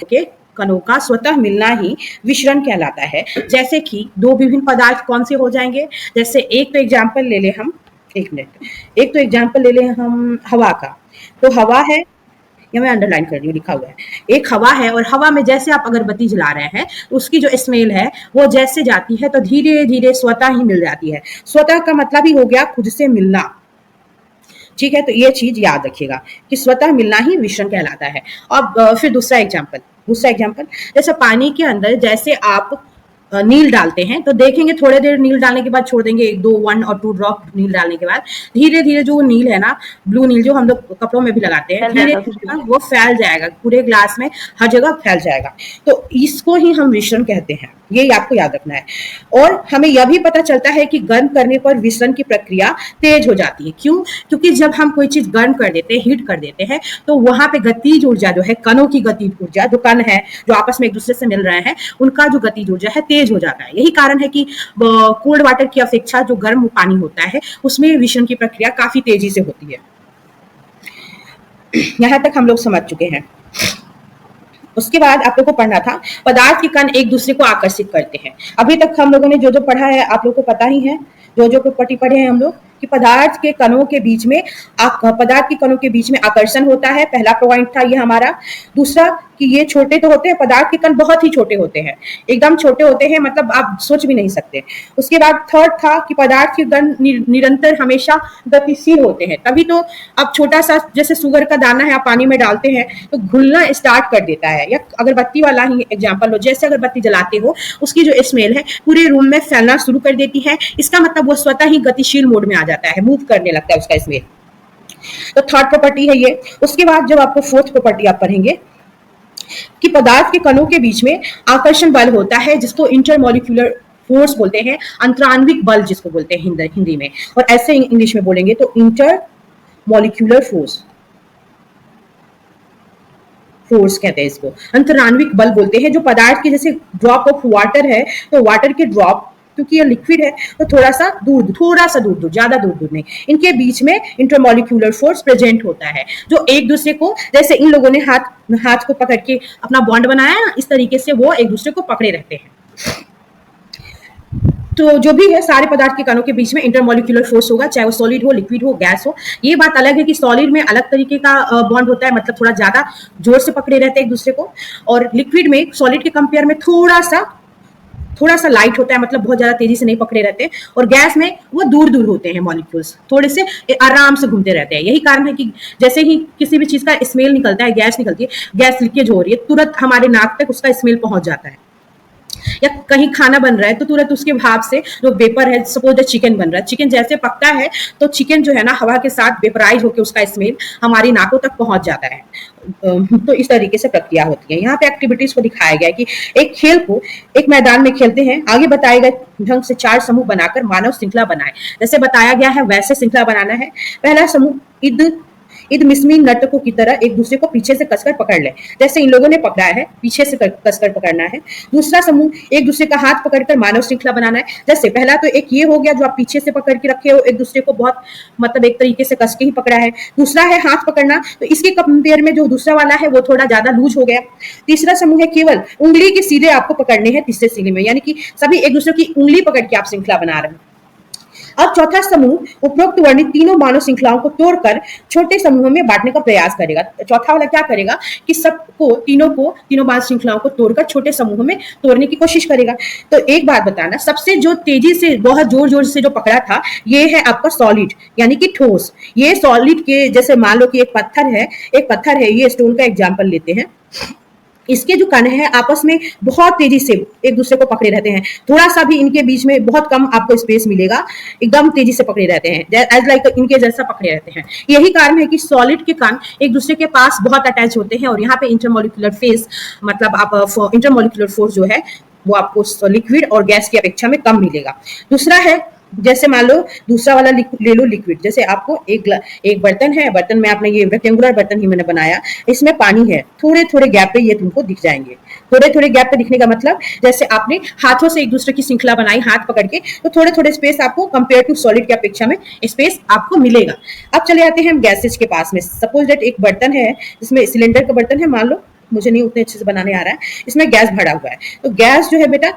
के कणों का स्वतः मिलना ही विसरण कहलाता है। जैसे कि दो विभिन्न पदार्थ कौन से हो जाएंगे, जैसे एक तो एग्जाम्पल ले ले हम, एक मिनट, एक तो एग्जाम्पल ले ले हम हवा का। तो हवा है, या मैं अंडरलाइन कर रही हूँ, लिखा हुआ है, एक हवा है और हवा में जैसे आप अगरबत्ती जला रहे हैं तो उसकी जो स्मेल है वो जैसे जाती है तो धीरे धीरे स्वतः ही मिल जाती है। स्वतः का मतलब ही हो गया खुद से मिलना। ठीक है, तो ये चीज याद रखिएगा कि स्वतः मिलना ही विसरण कहलाता है। अब फिर दूसरा एग्जाम्पल, जैसे पानी के अंदर जैसे आप नील डालते हैं तो देखेंगे थोड़े देर नील डालने के बाद छोड़ देंगे, एक दो 1 और 2 ड्रॉप नील डालने के बाद धीरे धीरे जो नील है ना, ब्लू नील जो हम लोग कपड़ों में भी लगाते हैं, धीरे वो फैल जाएगा, पूरे ग्लास में हर जगह फैल जाएगा। तो इसको ही हम विसरण कहते हैं, ये आपको याद रखना है। और हमें यह भी पता चलता है कि गर्म करने पर विसरण की प्रक्रिया तेज हो जाती है। क्यों? क्योंकि जब हम कोई चीज गर्म कर देते हैं, हीट कर देते हैं, तो वहां पे गतिज ऊर्जा जो है, कणों की गतिज ऊर्जा, जो कण है जो आपस में एक दूसरे से मिल रहे हैं, उनका जो गतिज ऊर्जा है तेज हो जाता है। यही कारण है कि कोल्ड वाटर की अपेक्षा जो गर्म पानी होता है उसमें विसरण की प्रक्रिया काफी तेजी से होती है। यहां तक हम लोग समझ चुके हैं। उसके बाद आप लोग को पढ़ना था पदार्थ के कण एक दूसरे को आकर्षित करते हैं। अभी तक हम लोगों ने जो जो पढ़ा है आप लोग को पता ही है, जो जो पट्टी पढ़े हैं हम लोग, कि पदार्थ के कणों के बीच में आकर्षण होता है। पहला पॉइंट था ये हमारा। दूसरा कि ये छोटे तो होते हैं, पदार्थ के कण बहुत ही छोटे होते हैं, एकदम छोटे होते हैं, मतलब आप सोच भी नहीं सकते। उसके बाद थर्ड था कि पदार्थ के कण निरंतर हमेशा गतिशील होते हैं। तभी तो अब छोटा सा जैसे शुगर का दाना है, आप पानी में डालते हैं तो घुलना स्टार्ट कर देता है। या अगरबत्ती वाला ही एग्जाम्पल लो, जैसे अगरबत्ती जलाते हो उसकी जो स्मेल है पूरे रूम में फैलना शुरू कर देती है। इसका मतलब वो स्वतः ही गतिशील मोड में आ जाता है, मूव करने लगता है उसका स्मेल। तो थर्ड प्रॉपर्टी है ये। उसके बाद जब आपको फोर्थ प्रॉपर्टी आप पढ़ेंगे कि पदार्थ के कणों के बीच में आकर्षण बल होता है, जिसको इंटरमॉलिक्यूलर फोर्स बोलते हैं, अंतराण्विक बल जिसको बोलते हैं हिंदी में, और ऐसे इंग्लिश में बोलेंगे तो इंटरमॉलिक्यूलर फोर्स कहते हैं इसको, अंतराण्विक बल बोलते हैं। जो पदार्थ के जैसे ड्रॉप ऑफ वाटर है, तो वाटर के ड्रॉप, क्योंकि ये लिक्विड है तो थोड़ा सा दूर, ज्यादा दूर नहीं, इनके बीच में इंटरमॉलिक्यूलर फोर्स प्रेजेंट होता है, जो एक दूसरे को, जैसे इन लोगों ने हाथ को पकड़ के अपना बॉन्ड बनाया ना, इस तरीके से वो एक दूसरे को पकड़े रहते हैं। तो जो भी है सारे पदार्थ के कणों के बीच में इंटरमॉलिक्यूलर फोर्स होगा, चाहे वो सॉलिड हो, लिक्विड हो, गैस हो। ये बात अलग है कि सॉलिड में अलग तरीके का बॉन्ड होता है, मतलब थोड़ा ज्यादा जोर से पकड़े रहते हैं एक दूसरे को, और लिक्विड में सॉलिड के कंपेयर में थोड़ा सा लाइट होता है, मतलब बहुत ज्यादा तेजी से नहीं पकड़े रहते। और गैस में वो दूर दूर होते हैं मॉलिक्यूल्स, थोड़े से आराम से घूमते रहते हैं। यही कारण है कि जैसे ही किसी भी चीज का स्मेल निकलता है, गैस निकलती है, गैस लीकेज हो रही है, तुरंत हमारे नाक तक उसका स्मेल पहुंच जाता है। या कहीं खाना बन रहा है तो तुरंत उसके भाप से जो वेपर है, सपोज चिकन बन रहा है, चिकन जैसे पकता है तो चिकन जो है ना हवा के साथ वेपराइज होकर उसका स्मेल हमारी नाकों तक पहुंच जाता है। तो इस तरीके से प्रक्रिया होती है। यहाँ पे एक्टिविटीज को दिखाया गया है कि एक खेल को एक मैदान में खेलते हैं, आगे बताए गए ढंग से 4 समूह बनाकर मानव श्रृंखला बनाए। जैसे बताया गया है वैसे श्रृंखला बनाना है। पहला समूह ईद मिस्मी नर्तकों की तरह एक दूसरे को पीछे से कसकर पकड़ ले, जैसे इन लोगों ने पकड़ा है, पीछे से कसकर पकड़ना है। दूसरा समूह एक दूसरे का हाथ पकड़कर मानव श्रृंखला बनाना है। जैसे पहला तो एक ये हो गया जो आप पीछे से पकड़ के रखे हो, एक दूसरे को बहुत मतलब एक तरीके से कस के ही पकड़ा है। दूसरा है हाथ पकड़ना, तो इसके कंपेयर में जो दूसरा वाला है वो थोड़ा ज्यादा लूज हो गया। तीसरा समूह है केवल उंगली के सीधे आपको पकड़ने हैं, तीसरे सीढ़ी में, यानी कि सभी एक दूसरे की उंगली पकड़ के आप श्रृंखला बना रहे हैं। अब चौथा समूह उपरोक्त वर्णित तीनों मानव श्रृंखलाओं को तोड़कर छोटे समूहों में बांटने का प्रयास करेगा। चौथा वाला क्या करेगा कि तीनों मानव श्रृंखलाओं को तोड़कर छोटे समूहों में तोड़ने की कोशिश करेगा। तो एक बात बताना, सबसे जो तेजी से बहुत जोर जोर से जो पकड़ा था ये है आपका सॉलिड, यानी कि ठोस। ये सॉलिड के जैसे मान लो कि एक पत्थर है, ये स्टोन का एग्जाम्पल लेते हैं। इसके जो कण है आपस में बहुत तेजी से एक दूसरे को पकड़े रहते हैं, थोड़ा सा भी इनके बीच में बहुत कम आपको स्पेस मिलेगा, एकदम तेजी से पकड़े रहते हैं, एज लाइक इनके जैसा पकड़े रहते हैं। यही कारण है कि सॉलिड के कण एक दूसरे के पास बहुत अटैच होते हैं, और यहाँ पे इंटरमॉलिक्यूलर फेस मतलब आप इंटरमॉलिक्यूलर फोर्स जो है वो आपको लिक्विड और गैस की अपेक्षा में कम मिलेगा। दूसरा है, जैसे मान लो दूसरा वाला ले लो लिक्विड, जैसे आपको एक बर्तन है, बर्तन में आपने ये रेक्टेंगुलर बर्तन ही मैंने बनाया, इसमें पानी है, थोड़े थोड़े गैप पे ये तुमको दिख जाएंगे। थोड़े थोड़े गैप पे दिखने का मतलब जैसे आपने हाथों से एक दूसरे की श्रृंखला बनाई हाथ पकड़ के, तो थोड़े थोड़े स्पेस आपको कंपेयर टू सॉलिड की अपेक्षा में स्पेस आपको मिलेगा। अब चले आते हैं हम गैसेज के पास में। सपोज दैट एक बर्तन है जिसमें सिलेंडर का बर्तन है मान लो, मुझे नहीं उतने अच्छे से बनाने आ रहा है, इसमें गैस भरा हुआ है। तो गैस जो है बेटा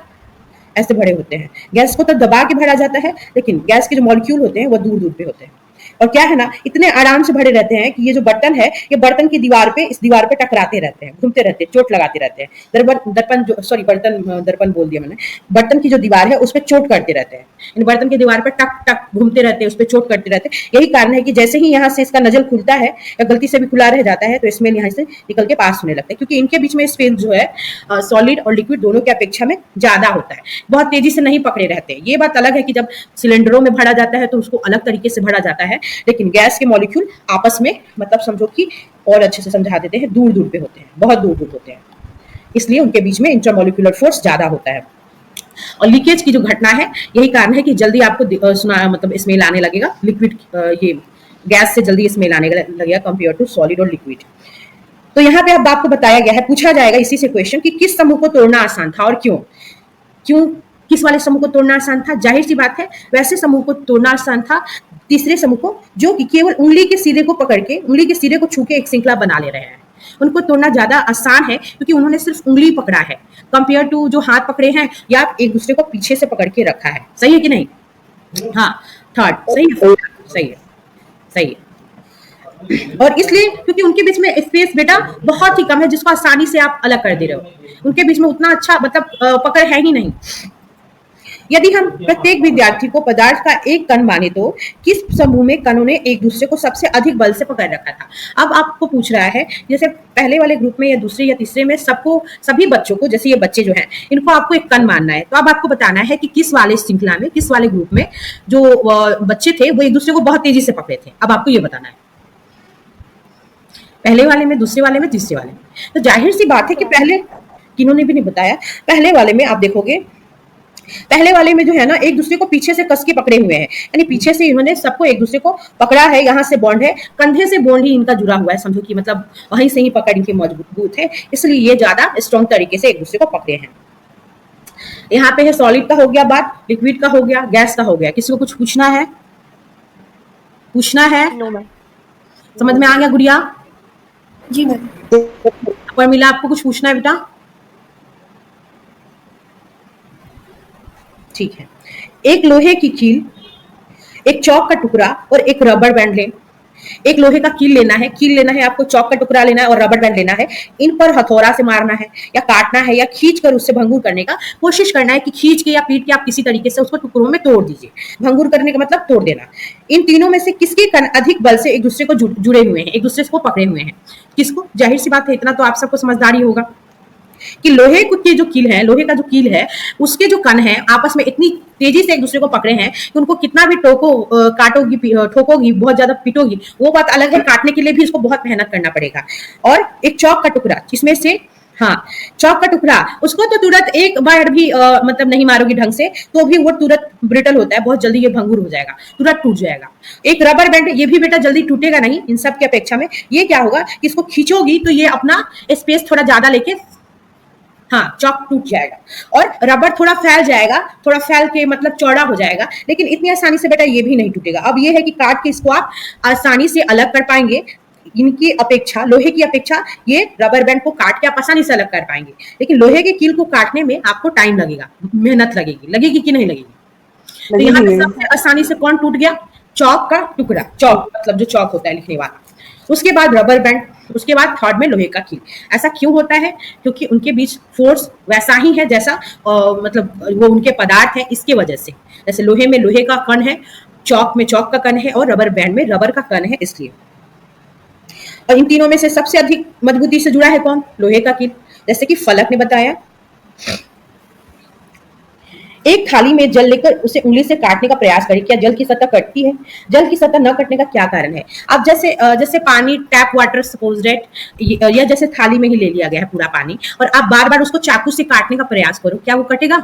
ऐसे भरे होते हैं, गैस को तो दबा के भरा जाता है, लेकिन गैस के जो मॉलिक्यूल होते हैं वो दूर दूर पे होते हैं। और क्या है ना, इतने आराम से भरे रहते हैं कि ये जो बर्तन है ये बर्तन की दीवार पे, इस दीवार पे टकराते रहते हैं, घूमते रहते हैं, चोट लगाते रहते हैं। दर्पण दर्पण जो सॉरी बर्तन दर्पण बोल दिया मैंने, बर्तन की जो दीवार है उस पर चोट करते रहते हैं, इन बर्तन की दीवार पर टक टक घूमते रहते हैं, उस पर चोट करते रहते हैं। यही कारण है कि जैसे ही यहाँ से इसका नजल खुलता है या गलती से भी खुला रह जाता है तो स्मेल यहाँ से निकल के पास होने लगता है, क्योंकि इनके बीच में स्पेस जो है सॉलिड और लिक्विड दोनों की अपेक्षा में ज्यादा होता है, बहुत तेजी से नहीं पकड़े रहते। ये बात अलग है कि जब सिलेंडरों में भरा जाता है तो उसको अलग तरीके से भरा जाता है, लेकिन गैस के मॉलिक्यूल आपस में मतलब समझो कि और अच्छे से समझा देते हैं, दूर दूर पे होते हैं, बहुत दूर दूर होते हैं, इसलिए उनके बीच में इंटरमोलिकुलर फोर्स ज्यादा होता है। और लीकेज की जो घटना है यही कारण है कि जल्दी आपको मतलब स्मेल आने लगेगा, लिक्विड ये गैस से जल्दी स्मेल आने लगेगा कंपेयर टू सॉलिड और लिक्विड। तो यहाँ पे अब आपको बताया गया है, पूछा जाएगा इसी से क्वेश्चन कि किस समूह को तोड़ना आसान था और क्यों। क्यों किस वाले समूह को तोड़ना आसान था? जाहिर सी बात है वैसे समूह को तोड़ना आसान था तीसरे समूह को जो कि केवल उंगली के सिरे को पकड़ के, उंगली के सिरे को छू के एक श्रृंखला बना ले रहे हैं। उनको तोड़ना ज्यादा आसान है क्योंकि उन्होंने सिर्फ उंगली पकड़ा है कंपेयर टू जो हाथ पकड़े हैं या एक दूसरे को पीछे से पकड़ के रखा है। सही है कि नहीं? हाँ, थर्ड सही है, सही है, सही है। और इसलिए क्योंकि उनके बीच में स्पेस बेटा बहुत ही कम है जिसको आसानी से आप अलग कर दे रहे हो, उनके बीच में उतना अच्छा मतलब पकड़ है ही नहीं। यदि हम प्रत्येक विद्यार्थी को पदार्थ का एक कण माने तो किस समूह में कणों ने एक दूसरे को सबसे अधिक बल से पकड़ रखा था? अब आपको पूछ रहा है जैसे पहले वाले ग्रुप में या दूसरे या तीसरे में सबको, सभी बच्चों को, जैसे ये बच्चे जो हैं इनको आपको एक कण मानना है, तो अब आपको बताना है कि किस वाले श्रृंखला में, किस वाले ग्रुप में जो बच्चे थे वो एक दूसरे को बहुत तेजी से पकड़े थे। अब आपको ये बताना है पहले वाले में, दूसरे वाले में, तीसरे वाले में। तो जाहिर सी बात है कि पहले, किन्होंने भी नहीं बताया, पहले वाले में आप देखोगे, पहले वाले में जो है ना एक दूसरे को पीछे से कस के पकड़े हुए हैं, यानी पीछे से इन्होंने सबको एक दूसरे को पकड़ा है, यहाँ से बॉन्ड है, कंधे से बॉन्ड ही इनका जुड़ा हुआ है, समझो कि मतलब वहीं से ही पकड़ इनकी मजबूत है, इसलिए ये ज्यादा स्ट्रॉन्ग तरीके से एक दूसरे को पकड़े हैं। यहाँ पे है सॉलिड का हो गया बात, लिक्विड का हो गया, गैस का हो गया। किसी को कुछ पूछना है? पूछना है? समझ में आ गया गुड़िया? जी मैम। पर मिला आपको कुछ पूछना है बेटा? ठीक है। एक लोहे की कील, एक चौक का टुकड़ा और एक रबर बैंड लें। एक लोहे का कील लेना है, कील लेना है आपको, चौक का टुकड़ा लेना है और रबर बैंड लेना है। इन पर हथौड़ा से मारना है या काटना है या खींच कर उससे भंगुर करने का कोशिश करना है कि खींच के या पीट के आप किसी तरीके से उसको टुकड़ों में तोड़ दीजिए। भंगुर करने का मतलब तोड़ देना। इन तीनों में से किसके कण अधिक बल से एक दूसरे को जुड़े हुए हैं, एक दूसरे को पकड़े हुए हैं? किसको? जाहिर सी बात है, इतना तो आप सबको समझदारी होगा कि लोहे की जो कील है, लोहे का जो कील है उसके जो कण है आपस में इतनी तेजी से एक दूसरे को पकड़े हैं कि उनको कितना भी काटोगी, ठोकोगी, बहुत ज्यादा पीटोगी, वो बात अलग है, काटने के लिए भी इसको बहुत मेहनत करना पड़ेगा। और एक चौक का टुकड़ा, जिसमें से, हाँ, चौक का टुकड़ा, उसको तो तुरंत एक बार भी मतलब नहीं मारोगी ढंग से तो भी वो तुरंत ब्रिटल होता है, बहुत जल्दी ये भंगुर हो जाएगा, तुरंत टूट जाएगा। एक रबर बैंड, ये भी बेटा जल्दी टूटेगा नहीं इन सब की अपेक्षा में। ये क्या होगा कि इसको खींचोगी तो ये अपना स्पेस थोड़ा ज्यादा लेके, हाँ, चौक टूट जाएगा। और रबर थोड़ा फैल जाएगा, थोड़ा फैल के मतलब चौड़ा हो जाएगा, लेकिन इतनी आसानी से बेटा ये भी नहीं टूटेगा। अब ये है कि काट के इसको आप आसानी से अलग कर पाएंगे, इनकी अपेक्षा, लोहे की अपेक्षा ये रबर बैंड को काट के आप आसानी से अलग कर पाएंगे, लेकिन लोहे के कील को काटने में आपको टाइम लगेगा, मेहनत लगेगी। लगेगी कि नहीं लगेगी? तो यहाँ पे सबसे आसानी से कौन टूट गया? चौक का टुकड़ा, चौक मतलब जो चौक होता है लिखने वाला, उसके बाद रबर बैंड, उसके बाद थर्ड में लोहे का कील। ऐसा क्यों होता है? क्योंकि उनके बीच फोर्स वैसा ही है जैसा मतलब वो उनके पदार्थ है, इसके वजह से। जैसे लोहे में लोहे का कण है, चौक में चौक का कण है और रबर बैंड में रबर का कण है, इसलिए। और इन तीनों में से सबसे अधिक मजबूती से जुड़ा है कौन? लोहे का कील। जैसे कि फलक ने बताया, एक थाली में जल लेकर उसे उंगली से काटने का प्रयास करें, क्या जल की सतह कटती है? जल की सतह न कटने का क्या कारण है? अब जैसे पानी, टैप वाटर सपोज डेट, या जैसे थाली में ही ले लिया गया है पूरा पानी और आप बार बार उसको चाकू से काटने का प्रयास करो, क्या वो कटेगा?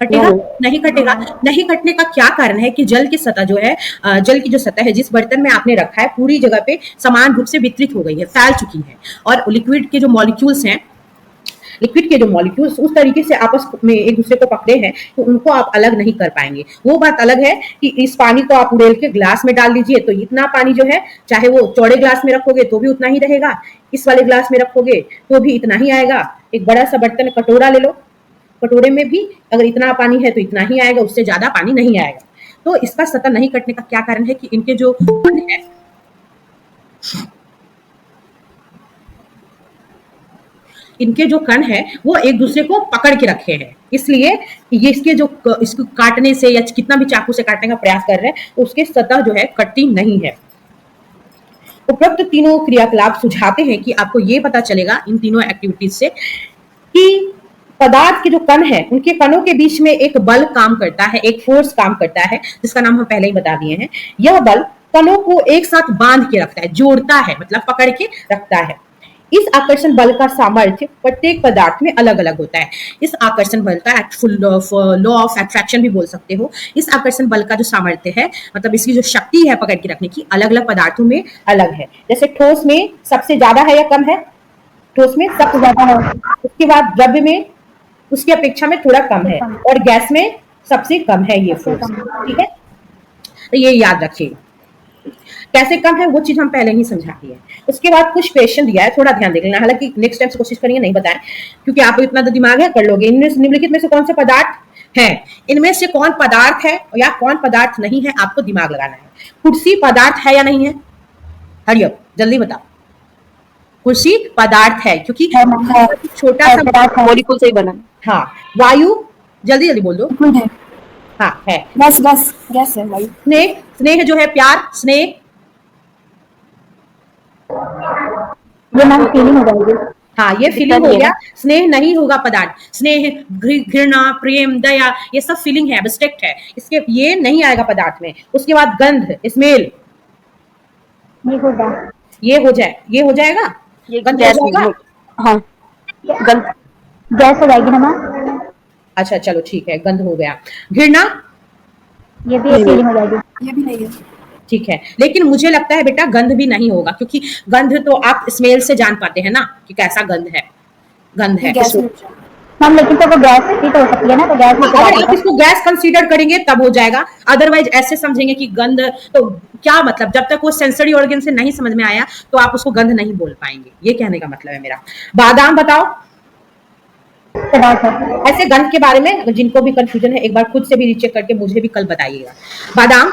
कटेगा? नहीं कटेगा। नहीं कटने का क्या कारण है कि जल की सतह जो है, जल की जो सतह है जिस बर्तन में आपने रखा है पूरी जगह पे समान रूप से वितरित हो गई है, फैल चुकी है। और लिक्विड के जो मॉलिक्यूल्स हैं, लिक्विड के जो मॉलिक्यूल्स उस तरीके से आपस में एक दूसरे को पकड़े हैं तो उनको आप अलग नहीं कर पाएंगे। वो बात अलग है कि इस पानी को आप उड़ेल के ग्लास में डाल दीजिए तो इतना पानी जो है, चाहे वो चौड़े ग्लास में रखोगे तो भी उतना ही रहेगा, इस वाले ग्लास में रखोगे तो भी इतना ही आएगा। एक बड़ा सा बर्तन कटोरा ले लो, कटोरे में भी अगर इतना पानी है तो इतना ही आएगा, उससे ज्यादा पानी नहीं आएगा। तो इसका सतह नहीं कटने का क्या कारण है कि इनके जो है इनके जो कण है वो एक दूसरे को पकड़ के रखे हैं, इसलिए ये इसके जो इसको काटने से या कितना भी चाकू से काटने का प्रयास कर रहे हैं उसके सतह जो है कटती नहीं है। उपरोक्त तीनों क्रियाकलाप सुझाते हैं कि आपको ये पता चलेगा इन तीनों एक्टिविटीज से कि पदार्थ के जो कण है उनके कणों के बीच में एक बल काम करता है, एक फोर्स काम करता है जिसका नाम हम पहले ही बता दिए हैं। यह बल कणों को एक साथ बांध के रखता है, जोड़ता है, मतलब पकड़ के रखता है। इस आकर्षण बल का सामर्थ्य प्रत्येक पदार्थ में अलग अलग होता है। इस आकर्षण बल का लॉ ऑफ अट्रैक्शन भी बोल सकते हो। इस आकर्षण बल का जो सामर्थ्य है, मतलब इसकी जो शक्ति है पकड़ के रखने की, अलग अलग पदार्थों में अलग है। जैसे ठोस में सबसे ज्यादा है या कम है? ठोस में सबसे ज्यादा है, उसके बाद द्रव्य में उसकी अपेक्षा में थोड़ा कम है, और गैस में सबसे कम है ये फोर्स। ठीक है, तो ये याद रखिए। कैसे कम है वो चीज हम पहले ही समझा दिए। उसके बाद कुछ क्वेश्चन दिया है, थोड़ा ध्यान देख लेना, हालांकि नेक्स्ट टाइम से कोशिश करेंगे नहीं बताएं क्योंकि आपको इतना तो दिमाग है, कर लोगे। इनमें निम्नलिखित में से कौन से पदार्थ है, इनमें से कौन पदार्थ है या कौन पदार्थ नहीं है, आपको दिमाग लगाना है। कुर्सी पदार्थ है या नहीं है? हरियो जल्दी बताओ। कुर्सी पदार्थ है क्योंकि छोटा सा पदार्थ मॉलिक्यूल से ही बना। हाँ, वायु जल्दी जल्दी बोल दो। हाँ है, गैस गैस गैस है वायु। स्नेह, स्नेह जो है प्यार, स्नेह ये मैम फीलिंग हो जाएगी। हाँ ये फीलिंग हो गया, स्नेह नहीं होगा पदार्थ। स्नेह, घृणा, प्रेम, दया ये सब फीलिंग है, एब्स्ट्रैक्ट है, इसके ये नहीं आएगा पदार्थ में। उसके बाद गंध, स्मेल, ये हो जाएगा, ये गंध हो जाएगा। हाँ गंध गैस हो जाएगी ना मैम। अच्छा चलो ठीक है, गंध हो गया। घृणा, ये भी फीलिंग हो जाएगी, ये भी नहीं है। ठीक है, लेकिन मुझे लगता है बेटा गंध भी नहीं होगा क्योंकि गंध तो आप स्मेल से जान पाते हैं ना कि कैसा गंध है, गंध है। मैम लेकिन तो वो गैस ही तो हो सकती है ना, तो गैस अगर आप इसको गैस कंसीडर करेंगे तब हो जाएगा, अदरवाइज ऐसे समझेंगे कि गंध, तो क्या मतलब, जब तक वो सेंसरी ऑर्गन से नहीं समझ में आया तो आप उसको गंध नहीं बोल पाएंगे, ये कहने का मतलब है मेरा। बादाम बताओ। ऐसे गंध के बारे में जिनको भी कंफ्यूजन है एक बार खुद से भी रीचेक करके मुझे भी कल बताइएगा। बादाम,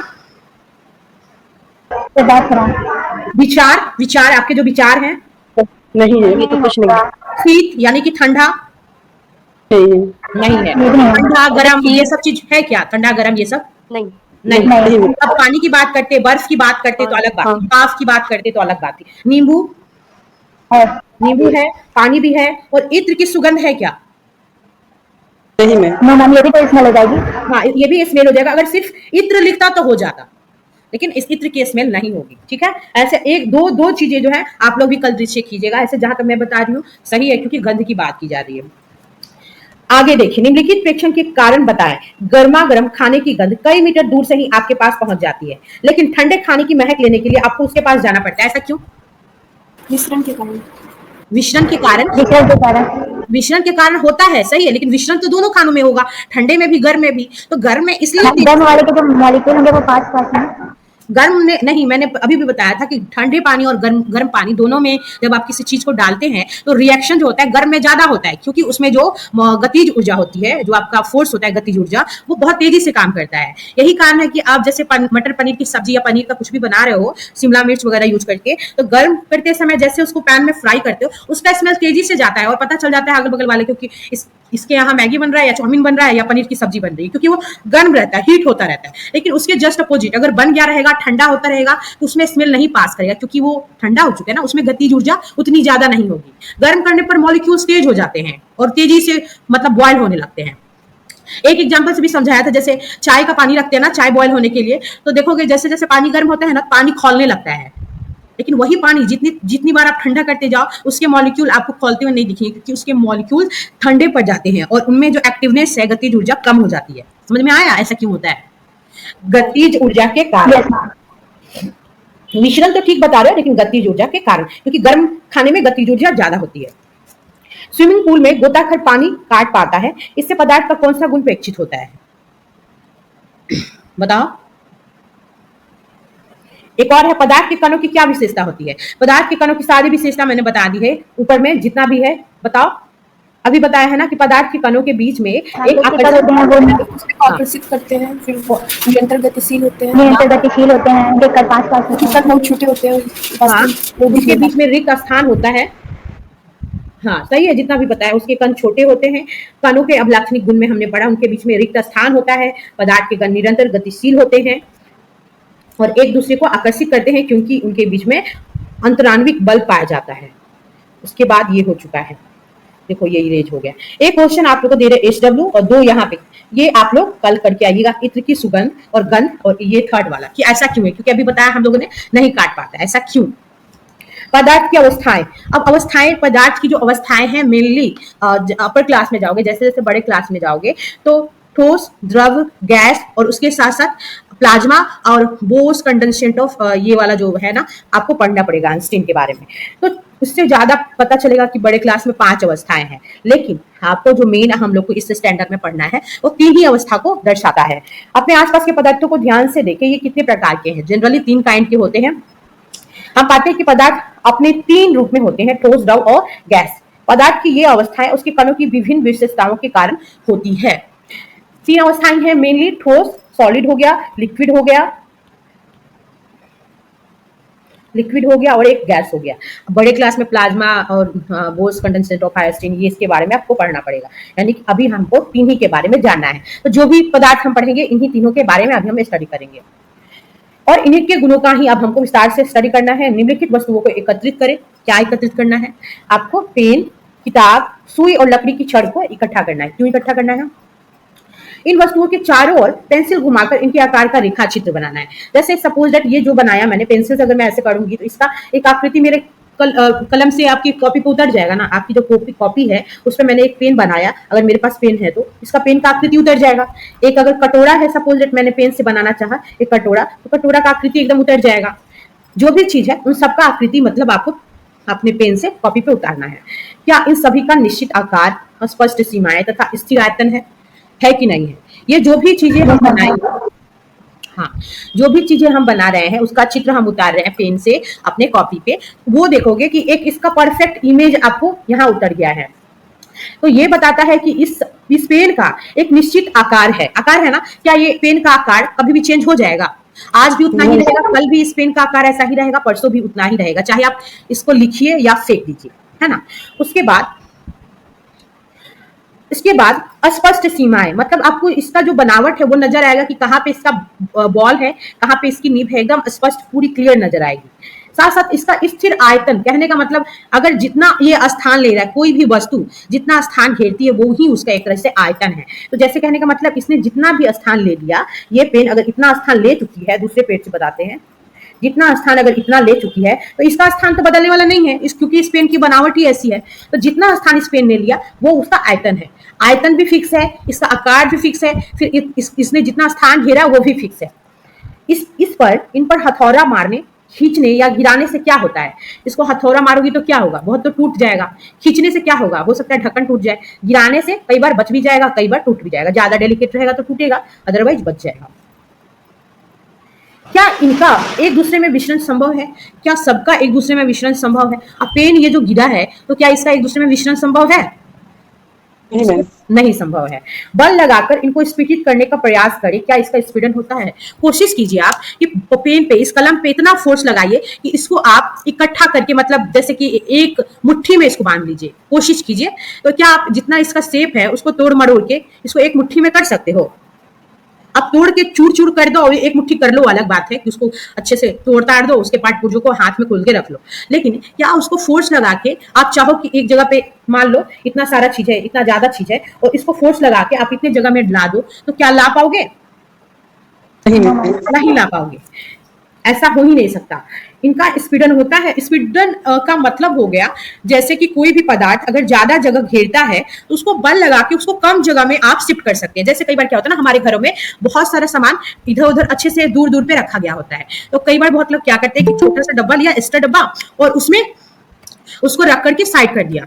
विचार, विचार आपके जो विचार हैं नहीं है, ये तो कुछ नहीं है। शीत यानी कि ठंडा नहीं है, ठंडा गरम ये सब चीज है क्या? ठंडा गरम ये सब नहीं। अब पानी की बात करते, बर्फ की बात करते तो अलग बात, भाप की बात करते तो अलग बात है। नींबू, नींबू है, पानी भी है, और इत्र की सुगंध है क्या? नहीं मैम, ये भी तो स्मेल हो जाएगी। हाँ ये भी स्मेल हो जाएगा, अगर सिर्फ इत्र लिखता तो हो जाता, लेकिन इस इत्र की स्मेल नहीं होगी। ठीक है, ऐसे एक दो चीजें जो है आप लोग भी कल दृश्य कीजिएगा, ऐसे जहां तक मैं बता रही हूँ सही है क्योंकि गंध की बात की जा रही है। आगे देखिए, निम्नलिखित प्रेक्षण के कारण बताएं। गर्मा गर्म खाने की गंध कई मीटर दूर से ही आपके पास पहुंच जाती है, लेकिन ठंडे खाने की महक लेने के लिए आपको उसके पास जाना पड़ता है, ऐसा क्यों? मिश्रण के कारण। विचरण के कारण, विचरण के कारण होता है, सही है, लेकिन विचरण तो दोनों खानों में होगा, ठंडे में भी गर्म में भी। तो गर्म में इसलिए गर्म वाले के जो मॉलिक्यूल होंगे वो पास पास हैं। गर्म में नहीं, मैंने अभी भी बताया था कि ठंडे पानी और गर्म पानी दोनों में जब आप किसी चीज को डालते हैं तो रिएक्शन जो होता है गर्म में ज्यादा होता है, क्योंकि उसमें जो गतिज ऊर्जा होती है, जो आपका फोर्स होता है गतिज ऊर्जा, वो बहुत तेजी से काम करता है। यही कारण है कि आप जैसे मटर पनीर की सब्जी या पनीर का कुछ भी बना रहे हो शिमला मिर्च वगैरह यूज करके, तो गर्म करते समय जैसे उसको पैन में फ्राई करते हो उसका स्मेल तेजी से जाता है और पता चल जाता है अगल बगल वाले को कि इसके यहाँ मैगी बन रहा है या चाउमीन बन रहा है या पनीर की सब्जी बन रही है, क्योंकि वो गर्म रहता है, हीट होता रहता है। लेकिन उसके जस्ट अपोजिट अगर बन गया रहेगा, ठंडा होता रहेगा, तो उसमें स्मेल नहीं पास करेगा, क्योंकि वो ठंडा हो चुका है ना, उसमें गतिज ऊर्जा उतनी ज्यादा नहीं होगी। गर्म करने पर मॉलिक्यूल्स तेज हो जाते हैं और तेजी से मतलब बॉयल होने लगते हैं। एक एग्जांपल से भी समझाया था, जैसे चाय का पानी रखते हैं ना चाय बॉयल होने के लिए, तो देखोगे जैसे जैसे पानी गर्म होता है ना पानी खौलने लगता है, लेकिन वही पानी जितनी बार आप ठंडा करते जाओ उसके मॉलिक्यूल आपको खोलते हुए नहीं दिखेंगे, क्योंकि उसके मॉलिक्यूल ठंडे पड़ जाते हैं और उनमें जो एक्टिवनेस है, गतिज ऊर्जा कम हो जाती है। समझ में आया ऐसा क्यों होता है? गतिज ऊर्जा के कारण। मिश्रण तो ठीक बता रहे हो, लेकिन गतिज ऊर्जा के कारण, क्योंकि गर्म खाने में गतिज ऊर्जा ज्यादा होती है। स्विमिंग पूल में गोताखोर पानी काट पाता है, इससे पदार्थ का कौन सा गुण अपेक्षित होता है? बताओ। एक और है, पदार्थ के कणों की क्या विशेषता होती है? पदार्थ के कणों की सारी विशेषता मैंने बता दी है ऊपर में जितना भी है। बताओ। अभी बताया है ना कि पदार्थ के कणों के बीच में एक आकर्षित करते हैं, फिर वो निरंतर गतिशील होते हैं, निरंतर गतिशील होते हैं, उनके कण पास पास होते हैं, बहुत छोटे होते हैं, हाँ, उसके बीच में रिक्त स्थान होता है। हाँ सही है, जितना भी बताया, उसके कण छोटे होते हैं। कणों के अभिलाक्षणिक गुण में हमने पढ़ा, उनके बीच में रिक्त स्थान होता है। पदार्थ के कण निरंतर गतिशील होते हैं और एक दूसरे को आकर्षित करते हैं क्योंकि उनके बीच में अंतराण्विक बल पाया जाता है। उसके बाद ये हो चुका है, देखो ये इरेज हो गया। एक क्वेश्चन आप लोग को दे रहे HW और 2 यहाँ पे, ये आप लोग कल करके आइएगा, इत्र की सुगंध और गंध, और ये थर्ड वाला कि ऐसा क्यों है, क्योंकि अभी बताया हम लोगों ने नहीं काट पाता, ऐसा क्यों। पदार्थ की अवस्थाएं, अब अवस्थाएं, पदार्थ की जो अवस्थाएं हैं मेनली अपर क्लास में जाओगे, जैसे जैसे बड़े क्लास में जाओगे तो ठोस, द्रव, गैस और उसके साथ साथ प्लाज्मा और बोस कंडेंसेट ऑफ ये वाला जो है ना, आपको पढ़ना पड़ेगा आइंस्टीन के बारे में। तो उससे ज्यादा पता चलेगा कि बड़े क्लास में 5 अवस्थाएं हैं, लेकिन आपको जो मेन हम लोग को इस स्टैंडर्ड में पढ़ना है वो 3 ही अवस्था को दर्शाता है। अपने आसपास के पदार्थों को ध्यान से देखें, ये कितने प्रकार के हैं। जनरली 3 काइंड के होते हैं। हम पाते हैं कि पदार्थ अपने 3 रूप में होते हैं, ठोस, द्रव और गैस। पदार्थ की ये अवस्थाएं उसके कणों की विभिन्न विशेषताओं के कारण होती है। 3 अवस्थाएं हैं मेनली, ठोस, सॉलिड हो गया, लिक्विड हो गया, और एक गैस हो गया। बड़े क्लास में प्लाज्मा और बोस कंडेंसेट ऑफ आइंस्टीन, ये इसके बारे में आपको पढ़ना पड़ेगा। यानी कि अभी हमको 3 ही के बारे में जानना है। तो जो भी पदार्थ हम पढ़ेंगे इन्हीं तीनों के बारे में अभी हम स्टडी करेंगे और इन्हीं के गुणों का ही अब हमको विस्तार से स्टडी करना है। निम्नलिखित वस्तुओं को एकत्रित करें। क्या एकत्रित करना है? आपको पेन, किताब, सुई और लकड़ी की छड़ को इकट्ठा करना है। क्यों इकट्ठा करना है? इन वस्तुओं के चारों ओर पेंसिल घुमाकर इनके आकार का रेखा चित्र बनाना है। जैसे सपोज दैट ये जो बनाया मैंने पेंसिल से, अगर मैं ऐसे करूंगी तो इसका एक आकृति मेरे कलम से आपकी कॉपी पे उतर जाएगा ना। आपकी जो कॉपी है उस पर मैंने एक पेन बनाया, अगर मेरे पास पेन है तो इसका पेन का आकृति उतर जाएगा। एक अगर कटोरा है, सपोज दैट मैंने पेन से बनाना चाहा एक कटोरा, तो कटोरा का आकृति एकदम उतर जाएगा। जो भी चीज है उन सबका आकृति मतलब आपको अपने पेन से कॉपी पे उतारना है। क्या इन सभी का निश्चित आकार, स्पष्ट सीमाएं तथा स्थिर आयतन है कि नहीं है? ये जो भी चीजें हम बनाएंगे, हाँ, जो भी चीजें हम बना रहे हैं उसका चित्र हम उतार रहे हैं पेन से अपने कॉपी पे, वो देखोगे कि एक इसका परफेक्ट इमेज आपको यहाँ उतर गया है। तो ये बताता है कि इस पेन का एक निश्चित आकार है ना। क्या ये पेन का आकार कभी भी चेंज हो जाएगा? आज भी उतना ही रहेगा, कल भी इस पेन का आकार ऐसा ही रहेगा, परसों भी उतना ही रहेगा, चाहे आप इसको लिखिए या फेंक दीजिए, है ना। इसके बाद अस्पष्ट सीमाएं, मतलब आपको इसका जो बनावट है वो नजर आएगा कि कहाँ पे इसका बॉल है, कहाँ पे इसकी नीब है, एकदम स्पष्ट पूरी क्लियर नजर आएगी। साथ साथ इसका स्थिर आयतन, कहने का मतलब अगर जितना ये स्थान ले रहा है, कोई भी वस्तु जितना स्थान घेरती है वो ही उसका एक तरह से आयतन है। तो जैसे कहने का मतलब इसने जितना भी स्थान ले लिया, ये पेन अगर इतना स्थान ले चुकी है, दूसरे पेज से बताते हैं, जितना स्थान अगर इतना ले चुकी है तो इसका स्थान तो बदलने वाला नहीं है, क्योंकि इस पेन की बनावट ही ऐसी है। तो जितना स्थान इस पेन ने लिया वो उसका आयतन है। आयतन भी फिक्स है, इसका आकार भी फिक्स है, फिर इसने जितना स्थान घेरा वो भी फिक्स है। इन पर हथौड़ा मारने, खींचने या गिराने से क्या होता है? इसको हथौड़ा मारोगी तो क्या होगा? बहुत तो टूट जाएगा। खींचने से क्या होगा? हो सकता है ढक्कन टूट जाए। गिराने से कई बार बच भी जाएगा, कई बार टूट भी जाएगा। ज्यादा डेलिकेट रहेगा तो टूटेगा, अदरवाइज बच जाएगा। क्या इनका एक दूसरे में विचरण संभव है? क्या सबका एक दूसरे में विचरण संभव है? अब पेन ये जो गिरा है तो क्या इसका एक दूसरे में विचरण संभव है? नहीं संभव है। बल लगाकर इनको स्पीडित करने का प्रयास करें, क्या इसका स्पीडन होता है? कोशिश कीजिए आप कि पेन पे, इस कलम पे इतना फोर्स लगाइए कि इसको आप इकट्ठा करके, मतलब जैसे कि एक मुट्ठी में इसको बांध लीजिए। कोशिश कीजिए, तो क्या आप जितना इसका शेप है उसको तोड़ मरोड़ के इसको एक मुट्ठी में कर सकते हो? अब तोड़ के चूर चूर कर दो और एक मुट्ठी कर लो, अलग बात है कि उसको अच्छे से तोड़ ताड़ दो, उसके पार्ट पुर्जों को हाथ में खोल के रख लो। लेकिन क्या उसको फोर्स लगा के आप चाहो कि एक जगह पे मान लो इतना सारा चीज है, इतना ज्यादा चीज है, और इसको फोर्स लगा के आप इतने जगह में ला दो, तो क्या ला पाओगे? नहीं ला पाओगे, ऐसा हो ही नहीं सकता। इनका स्पीडन होता है। स्पीडन का मतलब हो गया जैसे कि कोई भी पदार्थ अगर ज्यादा जगह घेरता है तो उसको बल लगा के उसको कम जगह में आप शिफ्ट कर सकते हैं। जैसे कई बार क्या होता है ना, हमारे घरों में बहुत सारा सामान इधर उधर अच्छे से दूर दूर पे रखा गया होता है, तो कई बार बहुत लोग क्या करते हैं कि छोटा सा डब्बा लिया, एक्स्ट्रा डब्बा, और उसमें उसको रख करके साइड कर दिया,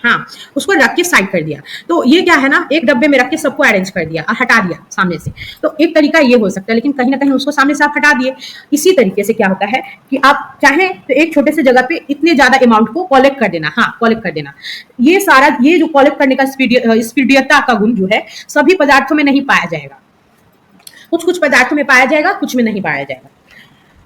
हाँ, उसको रख के साइड कर दिया। तो ये क्या है ना, एक डब्बे में रख के सबको अरेंज कर दिया और हटा दिया सामने से। तो एक तरीका ये हो सकता है, लेकिन कहीं ना कहीं उसको सामने से आप हटा दिए। इसी तरीके से क्या होता है कि आप चाहें तो एक छोटे से जगह पे इतने ज्यादा अमाउंट को कलेक्ट कर देना। हाँ, कलेक्ट कर देना। ये सारा, ये जो कलेक्ट करने का स्पीडियता का गुण जो है सभी पदार्थों में नहीं पाया जाएगा। कुछ कुछ पदार्थों में पाया जाएगा, कुछ में नहीं पाया जाएगा।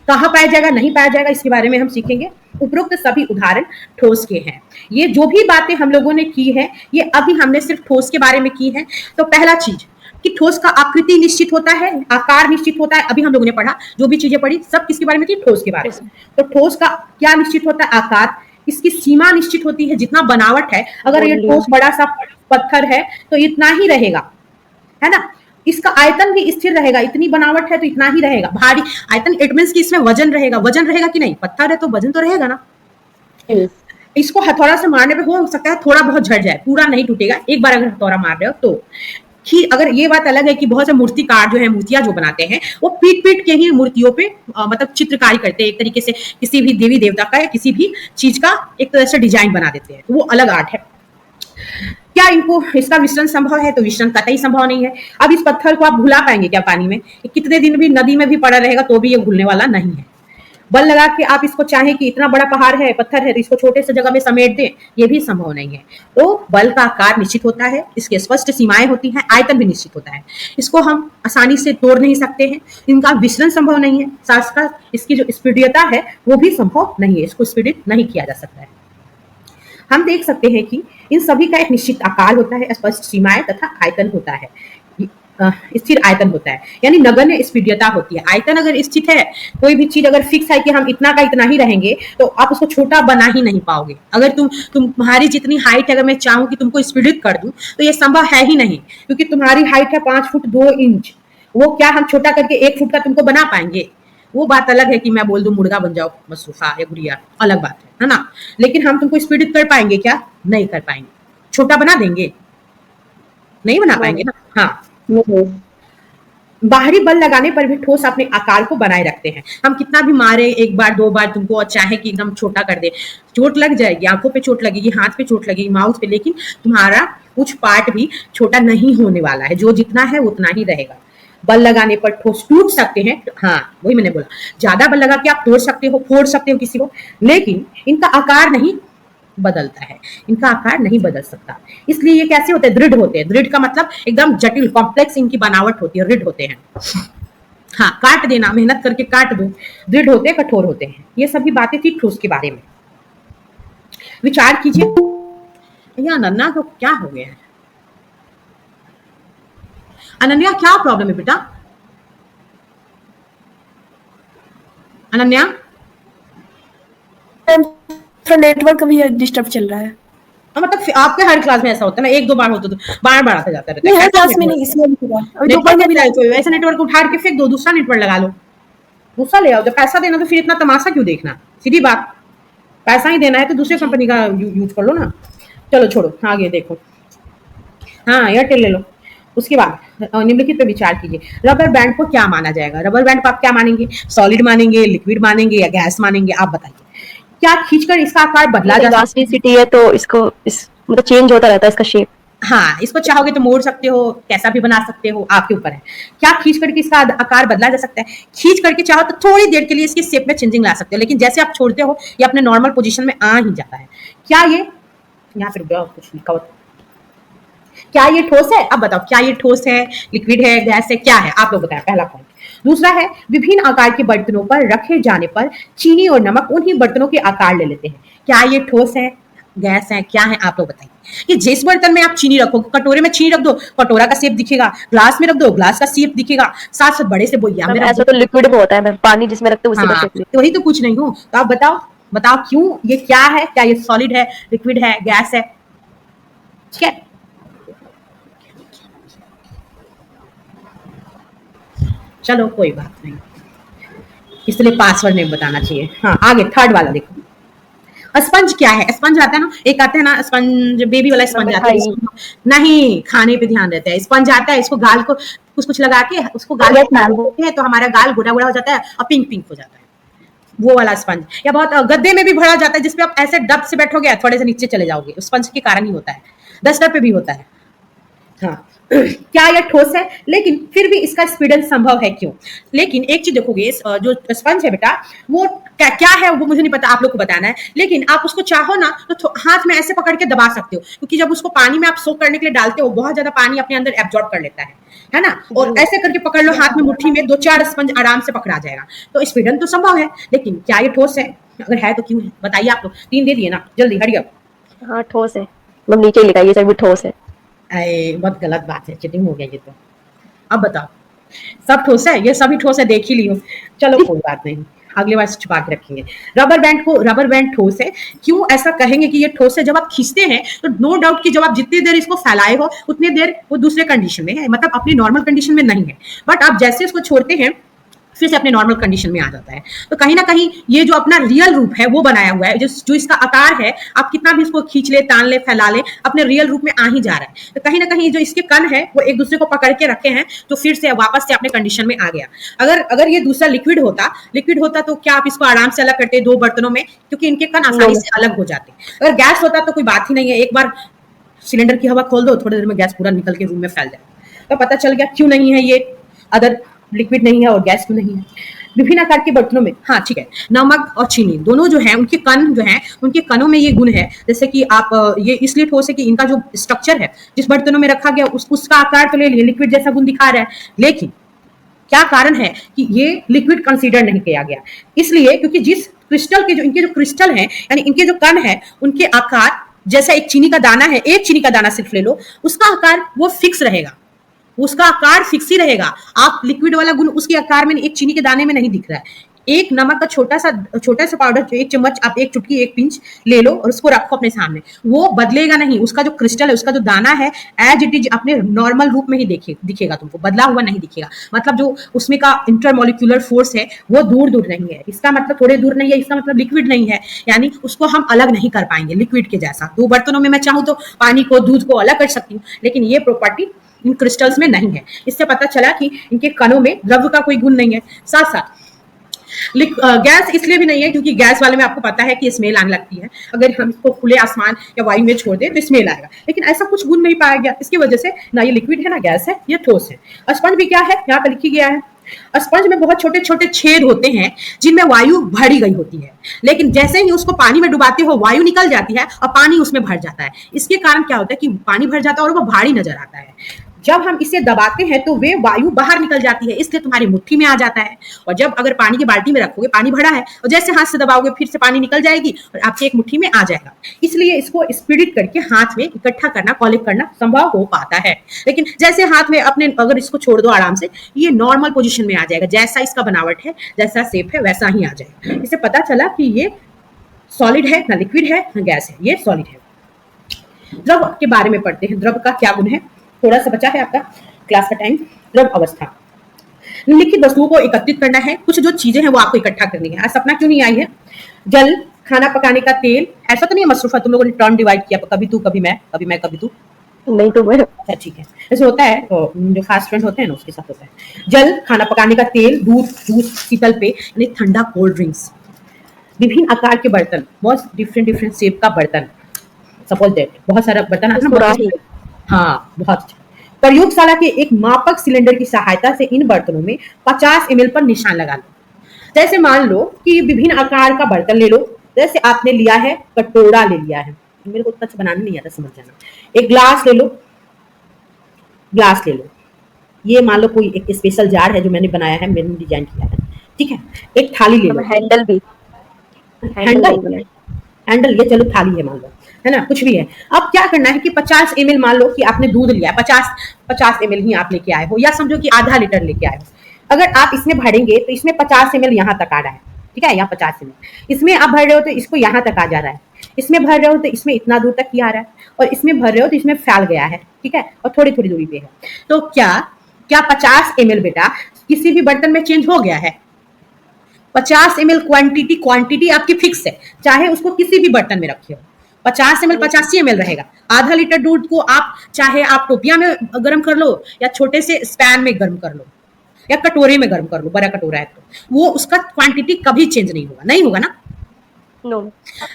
कहाँ पाया जाएगा, नहीं पाया जाएगा, इसके बारे में हम सीखेंगे। उपरोक्त सभी उदाहरण ठोस के हैं। ये जो भी बातें हम लोगों ने की है, ये अभी हमने सिर्फ ठोस के बारे में की है। तो पहला चीज कि ठोस का आकृति निश्चित होता है, आकार निश्चित होता है। अभी हम लोगों ने पढ़ा, जो भी चीजें पढ़ी सब किसके बारे में थी, ठोस के बारे में। तो ठोस का क्या निश्चित होता है, आकार। इसकी सीमा निश्चित होती है, जितना बनावट है, अगर ये ठोस बड़ा सा पत्थर है तो इतना ही रहेगा, है ना। इसका आयतन भी स्थिर रहेगा, इतनी बनावट है तो इतना ही रहेगा। भारी आयतन इट मींस कि इसमें वजन रहेगा। वजन रहेगा कि नहीं, पत्थर है तो वजन तो रहेगा ना। इसको हथौड़ा से मारने पे हो सकता है थोड़ा बहुत झड़ जाए, पूरा नहीं टूटेगा एक बार अगर हथौड़ा मार रहे हो तो। कि अगर ये बात अलग है कि बहुत से मूर्तिकार जो है, मूर्तियां जो बनाते हैं, वो पीट पीट के ही मूर्तियों पे मतलब चित्रकारी करते हैं। एक तरीके से किसी भी देवी देवता का या किसी भी चीज का एक तरह से डिजाइन बना देते हैं, तो वो अलग आर्ट है। क्या इनको इसका विसरण संभव है, तो विसरण कतई संभव नहीं है। अब इस पत्थर को आप भुला पाएंगे क्या पानी में, कितने दिन भी नदी में भी पड़ा रहेगा तो भी ये घुलने वाला नहीं है। बल लगा के आप इसको चाहें कि इतना बड़ा पहाड़ है, पत्थर है, तो इसको छोटे से जगह में समेट दें, ये भी संभव नहीं है। तो बल का आकार निश्चित होता है, इसके स्पष्ट सीमाएं होती हैं, आयतन भी निश्चित होता है। इसको हम आसानी से तोड़ नहीं सकते हैं, इनका विसरण संभव नहीं है। साथ साथ इसकी जो स्पीडियता है वो भी संभव नहीं है, इसको स्पीडित नहीं किया जा सकता है। हम देख सकते हैं कि इन सभी का एक निश्चित आकार होता है, स्पष्ट सीमाएं तथा आयतन होता है, स्थिर आयतन होता है, यानी नगण्य स्पीडियता होती है। आयतन अगर स्थित है, कोई भी चीज अगर फिक्स है कि हम इतना का इतना ही रहेंगे, तो आप उसको छोटा बना ही नहीं पाओगे। अगर तुम्हारी जितनी हाइट अगर मैं चाहूं कि तुमको स्पीडित कर दूं, तो ये संभव है ही नहीं, क्योंकि तुम्हारी हाइट है 5 फुट 2 इंच। वो क्या हम छोटा करके 1 फुट का तुमको बना पाएंगे? वो बात अलग है कि मैं बोल दूं मुर्गा बन जाओ मसूफा या गुड़िया, अलग बात है ना। लेकिन हम तुमको स्पीडित कर पाएंगे क्या? नहीं कर पाएंगे। छोटा बना देंगे? नहीं बना पाएंगे ना। हाँ, बाहरी बल लगाने पर भी ठोस अपने आकार को बनाए रखते हैं। हम कितना भी मारे, एक बार 2 बार तुमको, और चाहे कि एकदम छोटा कर दे, चोट लग जाएगी, आंखों पे चोट लगेगी, हाथ पे चोट लगेगी, माउथ पे, लेकिन तुम्हारा कुछ पार्ट भी छोटा नहीं होने वाला है। जो जितना है उतना ही रहेगा। बल लगाने पर ठोस टूट सकते हैं, हाँ वही मैंने बोला, ज्यादा बल लगा के आप तोड़ सकते हो, फोड़ सकते हो किसी को, लेकिन इनका आकार नहीं बदलता है, इनका आकार नहीं बदल सकता। इसलिए ये कैसे होते हैं? दृढ़ होते हैं। दृढ़ का मतलब एकदम जटिल, कॉम्प्लेक्स इनकी बनावट होती है, दृढ़ होते हैं। हाँ, काट देना, मेहनत करके काट दो। दृढ़ होते हैं, कठोर होते हैं। ये सभी बातें थी ठोस के बारे में। विचार कीजिए, भैया अनन्या को क्या हो गया है? अनन्या क्या प्रॉब्लम है बेटा? अनन्या, नेटवर्क भी डिस्टर्ब चल रहा है। मतलब आपके हर क्लास में ऐसा होता है ना, 1-2 बार होता तो बार बार आता जाता रहता है। हर क्लास में नहीं, इसमें भी हुआ। नेटवर्क भी तो ऐसा नेटवर्क उठा के फेंक दो, दूसरा नेटवर्क लगा लो, दूसरा ले आओ। जब पैसा देना तो फिर इतना तमाशा क्यों देखना? सीधी बात, पैसा ही देना है तो दूसरे कंपनी का यूज कर लो ना। चलो छोड़ो, आगे देखो। हाँ, एयरटेल ले लो। उसके बाद निम्नलिखित पे विचार कीजिए। रबर बैंड को क्या माना जाएगा? रबर बैंड को आप क्या मानेंगे? सॉलिड मानेंगे, लिक्विड मानेंगे या गैस मानेंगे? आप बताइए। क्या खींचकर इसका आकार बदला जा सकता है? है तो इसको मतलब चेंज होता रहता है इसका शेप। हाँ, इसको चाहोगे तो मोड़ सकते हो, कैसा भी बना सकते हो, आपके ऊपर है। क्या खींच करके इसका आकार बदला जा सकता है? खींच करके चाहो तो थोड़ी देर के लिए इसकी शेप में चेंजिंग ला सकते हो, लेकिन जैसे आप छोड़ते हो ये अपने नॉर्मल पोजीशन में आ ही जाता है। क्या ये यहाँ पे कुछ लिखा हुआ, क्या ये ठोस है? अब बताओ, क्या ये ठोस है, लिक्विड है, गैस है, क्या है? आप लोग बताएं, पहला पॉइंट। दूसरा है, विभिन्न आकार के बर्तनों पर रखे जाने पर चीनी और नमक उन्हीं बर्तनों के आकार ले लेते हैं। क्या ये ठोस है, गैस है, क्या है? आप लोग बताइए। कि जिस बर्तन में आप चीनी रखोगे, कटोरे में चीनी रख दो, कटोरा का शेप दिखेगा, ग्लास में रख दो, ग्लास का शेप दिखेगा, साथ साथ बड़े से बोइया में। ऐसा तो लिक्विड में होता है, पानी जिसमें रखते हैं उसी का शेप। तो वही तो कुछ नहीं हो, तो आप बताओ, बताओ क्यों? ये क्या है? क्या ये सॉलिड है, लिक्विड है, गैस है? ठीक है, चलो कोई बात नहीं, इसलिए पासवर्ड नहीं बताना चाहिए। हाँ, आगे थर्ड वाला देखो। स्पंज क्या है? स्पंज आता है ना, एक आता है ना स्पंज, बेबी वाला स्पंज आता है। नहीं, खाने पे ध्यान देता है। स्पंज आता है, इसको गाल को कुछ कुछ लगा के उसको गाल हैं तो हमारा गाल गोरा गोरा हो जाता है और पिंक पिंक हो जाता है। वो वाला स्पंज, या बहुत गद्दे में भी भरा जाता है जिसपे आप ऐसे डब से बैठोगे थोड़े से नीचे चले जाओगे, उस स्पंज के कारण ही होता है। डस्टर पे भी होता है। हाँ क्या यह ठोस है, लेकिन फिर भी इसका स्पीडन संभव है क्यों? लेकिन एक चीज देखोगे, जो स्पंज है बेटा, वो क्या है वो मुझे नहीं पता, आप लोग को बताना है। लेकिन आप उसको चाहो ना तो हाथ में ऐसे पकड़ के दबा सकते हो, क्योंकि जब उसको पानी में आप सोक करने के लिए डालते हो, बहुत ज्यादा पानी अपने अंदर एब्जॉर्ब कर लेता है ना। और ऐसे करके पकड़ लो हाथ में, मुट्ठी में 2-4 स्पंज आराम से पकड़ा जाएगा। तो स्पीडन तो संभव है, लेकिन क्या ये ठोस है? अगर है तो क्यों है बताइए। आप लोग 3 दे दिए ना, जल्दी हरी अप। हाँ ठोस है, मतलब नीचे लिखा है ये सब भी ठोस है। बहुत गलत बात है, चीटिंग हो गया ये तो। अब बताओ, सब ठोस है? ये सभी ठोस है, देख ही लियो। चलो कोई बात नहीं, अगली बार से छुपा के रखेंगे। रबर बैंड ठोस है, क्यों ऐसा कहेंगे कि ये ठोस है? जब आप खींचते हैं तो नो डाउट कि जब आप जितनी देर इसको फैलाए हो उतनी देर वो दूसरे कंडीशन में है, मतलब अपनी नॉर्मल कंडीशन में नहीं है। बट आप जैसे इसको छोड़ते हैं फिर से अपने नॉर्मल कंडीशन में आ जाता है। तो कहीं ना कहीं ये जो अपना रियल रूप है वो बनाया हुआ है, जो इसका आकार है, आप कितना भी इसको खींच ले, तान ले, फैला ले, अपने रियल रूप में आ ही जा रहा है। तो कहीं ना कहीं जो इसके कण है वो एक दूसरे को पकड़ के रखे हैं, तो फिर से वापस से अपने कंडीशन में आ गया। अगर ये दूसरा लिक्विड होता तो क्या आप इसको आराम से अलग करते 2 बर्तनों में, क्योंकि इनके कण आसानी से अलग हो जाते। अगर गैस होता तो कोई बात ही नहीं है, एक बार सिलेंडर की हवा खोल दो, थोड़ी देर में गैस पूरा निकल के रूम में फैल जाए। तो पता चल गया क्यों नहीं है ये, अदर लिक्विड नहीं है और गैस क्यों नहीं है। विभिन्न आकार के बर्तनों में, हाँ ठीक है, नमक और चीनी दोनों जो है उनके कण जो है, उनके कणों में ये गुण है। जैसे कि आप ये इसलिए ठोस है कि इनका जो स्ट्रक्चर है, जिस बर्तनों में रखा गया उसका आकार तो ले लिए लिक्विड जैसा गुण दिखा रहा है, लेकिन क्या कारण है कि ये लिक्विड कंसीडर नहीं किया गया? इसलिए क्योंकि जिस क्रिस्टल के जो इनके जो क्रिस्टल हैं, यानी इनके जो कण है, उनके आकार जैसा एक चीनी का दाना है, एक चीनी का दाना सिर्फ ले लो, उसका आकार वो फिक्स रहेगा, उसका आकार फिक्स ही रहेगा। आप लिक्विड वाला गुण उसके आकार में, एक चीनी के दाने में नहीं दिख रहा है। एक नमक का छोटा सा पाउडर, जो 1 चम्मच आप 1 चुटकी 1 पिंच ले लो और उसको रखो अपने सामने, वो बदलेगा नहीं। उसका जो क्रिस्टल है, उसका जो दाना है, एज इट इज अपने नॉर्मल रूप में ही दिखेगा तुमको, बदला हुआ नहीं दिखेगा। मतलब जो उसमें का इंटरमोलिक्यूलर फोर्स है वो दूर दूर नहीं है, इसका मतलब थोड़े दूर नहीं है, इसका मतलब लिक्विड नहीं है, यानी उसको हम अलग नहीं कर पाएंगे लिक्विड के जैसा। 2 बर्तनों में मैं चाहूँ तो पानी को, दूध को अलग कर सकती हूँ, लेकिन ये प्रॉपर्टी इन क्रिस्टल्स में नहीं है। इससे पता चला कि इनके कणों में द्रव्य का कोई गुण नहीं है। साथ साथ गैस इसलिए भी नहीं है क्योंकि गैस वाले में आपको पता है कि स्मेल आने लगती है, अगर हम इसको खुले आसमान या वायु में छोड़ दें तो स्मेल आएगा, लेकिन ऐसा कुछ गुण नहीं पाया गया। इसकी वजह से ना ये लिक्विड है ना गैस है, ये ठोस है। स्पंज भी क्या है, यहाँ पर लिखी गया है, स्पंज में बहुत छोटे छोटे छेद होते हैं जिनमें वायु भरी गई होती है, लेकिन जैसे ही उसको पानी में डुबाते हो वायु निकल जाती है और पानी उसमें भर जाता है। इसके कारण क्या होता है कि पानी भर जाता है और वो भारी नजर आता है। जब हम इसे दबाते हैं तो वे वायु बाहर निकल जाती है, इसलिए तुम्हारी मुट्ठी में आ जाता है। और जब अगर पानी की बाल्टी में रखोगे, पानी भरा है, और जैसे हाथ से दबाओगे फिर से पानी निकल जाएगी और आपके एक मुट्ठी में आ जाएगा। इसलिए इसको स्पीडित करके हाथ में इकट्ठा करना, कलेक्ट करना संभव हो पाता है। लेकिन जैसे हाथ में अपने अगर इसको छोड़ दो आराम से, ये नॉर्मल पोजिशन में आ जाएगा, जैसा इसका बनावट है, जैसा शेप है वैसा ही आ जाएगा। इससे पता चला कि ये सॉलिड है, ना लिक्विड है ना गैस है, ये सॉलिड है। द्रव के बारे में पढ़ते हैं, द्रव का क्या गुण है, थोड़ा सा बचा है आपका क्लास का टाइम। द्रव अवस्था, निम्नलिखित वस्तुओं को एकत्रित करना है, कुछ जो चीजें हैं वो आपको इकट्ठा करनी है। आज सपना क्यों नहीं आई है? जल, खाना पकाने का तेल, ऐसा तो नहीं है मसरूफा, तुम लोगों ने टर्म डिवाइड किया, कभी तू कभी मैं, कभी मैं कभी तू, नहीं तो मैं, अच्छा ठीक है, ऐसे होता है तो जो फास्ट फ्रेंड होते हैं ना उसके साथ होता है। जल, खाना पकाने का तेल, दूध, जूस, शीतल पेय यानी ठंडा कोल्ड ड्रिंक्स, विभिन्न आकार के बर्तन, बहुत डिफरेंट शेप का बर्तन, सपोज दैट बहुत सारा बर्तन आता है ना, हाँ बहुत अच्छा। प्रयोगशाला के एक मापक सिलेंडर की सहायता से इन बर्तनों में 50 ml पर निशान लगा लो। जैसे मान लो कि विभिन्न आकार का बर्तन ले लो, जैसे आपने लिया है कटोरा ले लिया है, मेरे को उतना बनाने नहीं आता, समझ जाना। एक ग्लास ले लो, ये मान लो कोई एक स्पेशल जार है जो मैंने बनाया है, मैंने डिजाइन किया है, ठीक है। एक थाली ले लो, हैंडल ये चलो थाली है मान लो, है ना, कुछ भी है। अब क्या करना है कि 50 ml, मान लो कि आपने दूध लिया है, 50 ml ही आप लेके आए हो, या समझो कि आधा लीटर लेके आए हो। अगर आप इसमें भरेंगे तो इसमें 50 ml यहाँ तक आ रहा है, ठीक है, यहाँ 50 ml इसमें आप भर रहे हो तो इसको यहाँ तक आ जा रहा है, इसमें भर रहे हो तो इसमें इतना दूर तक ही आ रहा है, और इसमें भर रहे हो तो इसमें फैल गया है, ठीक है, और थोड़ी थोड़ी दूरी पे है। तो क्या 50 ml बेटा किसी भी बर्तन में चेंज हो गया है? 50 ml क्वांटिटी आपकी फिक्स है, चाहे उसको किसी भी बर्तन में रखे हो, 50 ml 85 ml रहेगा। आधा लीटर दूध को आप चाहे आप टोपिया में गर्म कर लो या छोटे से स्पैन में गर्म कर लो, या कटोरे में गर्म कर लो, बड़ा कटोरा है तो वो उसका क्वांटिटी कभी चेंज नहीं होगा, नहीं होगा ना। नो।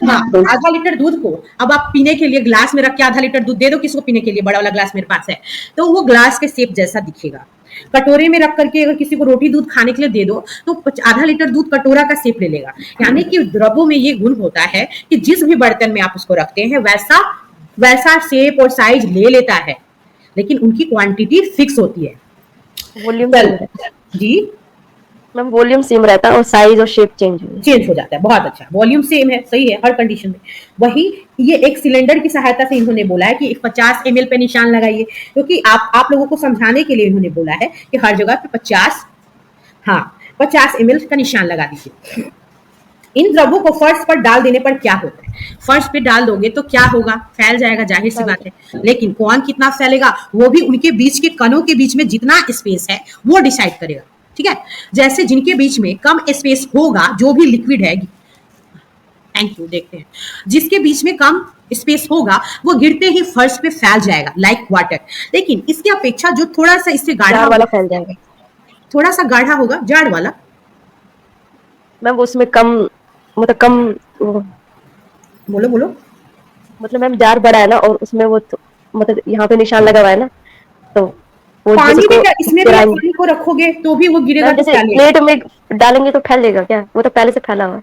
हाँ, आधा लीटर दूध को अब आप पीने के लिए ग्लास में रख के आधा लीटर दूध दे दो किसी को पीने के लिए, बड़ा वाला ग्लास मेरे पास है, तो वो ग्लास के शेप जैसा दिखेगा। कटोरे में रख करके अगर किसी को रोटी दूध खाने के लिए दे दो तो आधा लीटर दूध कटोरा का शेप ले लेगा। यानी कि द्रव्यों में ये गुण होता है कि जिस भी बर्तन में आप उसको रखते हैं वैसा वैसा शेप और साइज ले लेता है, लेकिन उनकी क्वांटिटी फिक्स होती है। वॉल्यूम जी मैम, वॉल्यूम सेम रहता है और साइज और शेप चेंज हो जाता है। बहुत अच्छा, वॉल्यूम सेम है, सही है हर कंडीशन में। वही ये एक सिलेंडर की सहायता से इन्होंने बोला है कि 50 ml पे निशान लगाइए, क्योंकि आप लोगों को समझाने के लिए इन्होंने बोला है कि हर जगह पे 50 ml का निशान लगा दीजिए। इन द्रव्यों को फर्श पर डाल देने पर क्या होता है? फर्श पे डाल दोगे तो क्या होगा? फैल जाएगा, जाहिर सी बात है। लेकिन कौन कितना फैलेगा वो भी उनके बीच के कणों के बीच में जितना स्पेस है वो डिसाइड करेगा, ठीक है। जैसे जिनके बीच में कम स्पेस होगा, जो भी लिक्विड है, थैंक यू, देखते हैं, जिसके बीच में कम स्पेस होगा वो गिरते ही फर्श पे फैल जाएगा लाइक वाटर। लेकिन इसकी अपेक्षा जो थोड़ा सा इससे गाढ़ा वाला फैल जाएगा, थोड़ा सा गाढ़ा होगा, जाड़ वाला, मैम उसमें कम मतलब कम बोलो बोलो, मतलब मैम जार बड़ा है ना और उसमें वो मतलब यहाँ पे निशान लगा हुआ है ना, तो वो पानी भी इसमें भी पानी को रखोगे तो भी वो गिरेगा। तो प्लेट में डालेंगे तो फैलेगा क्या? वो तो पहले से फैला हुआ है।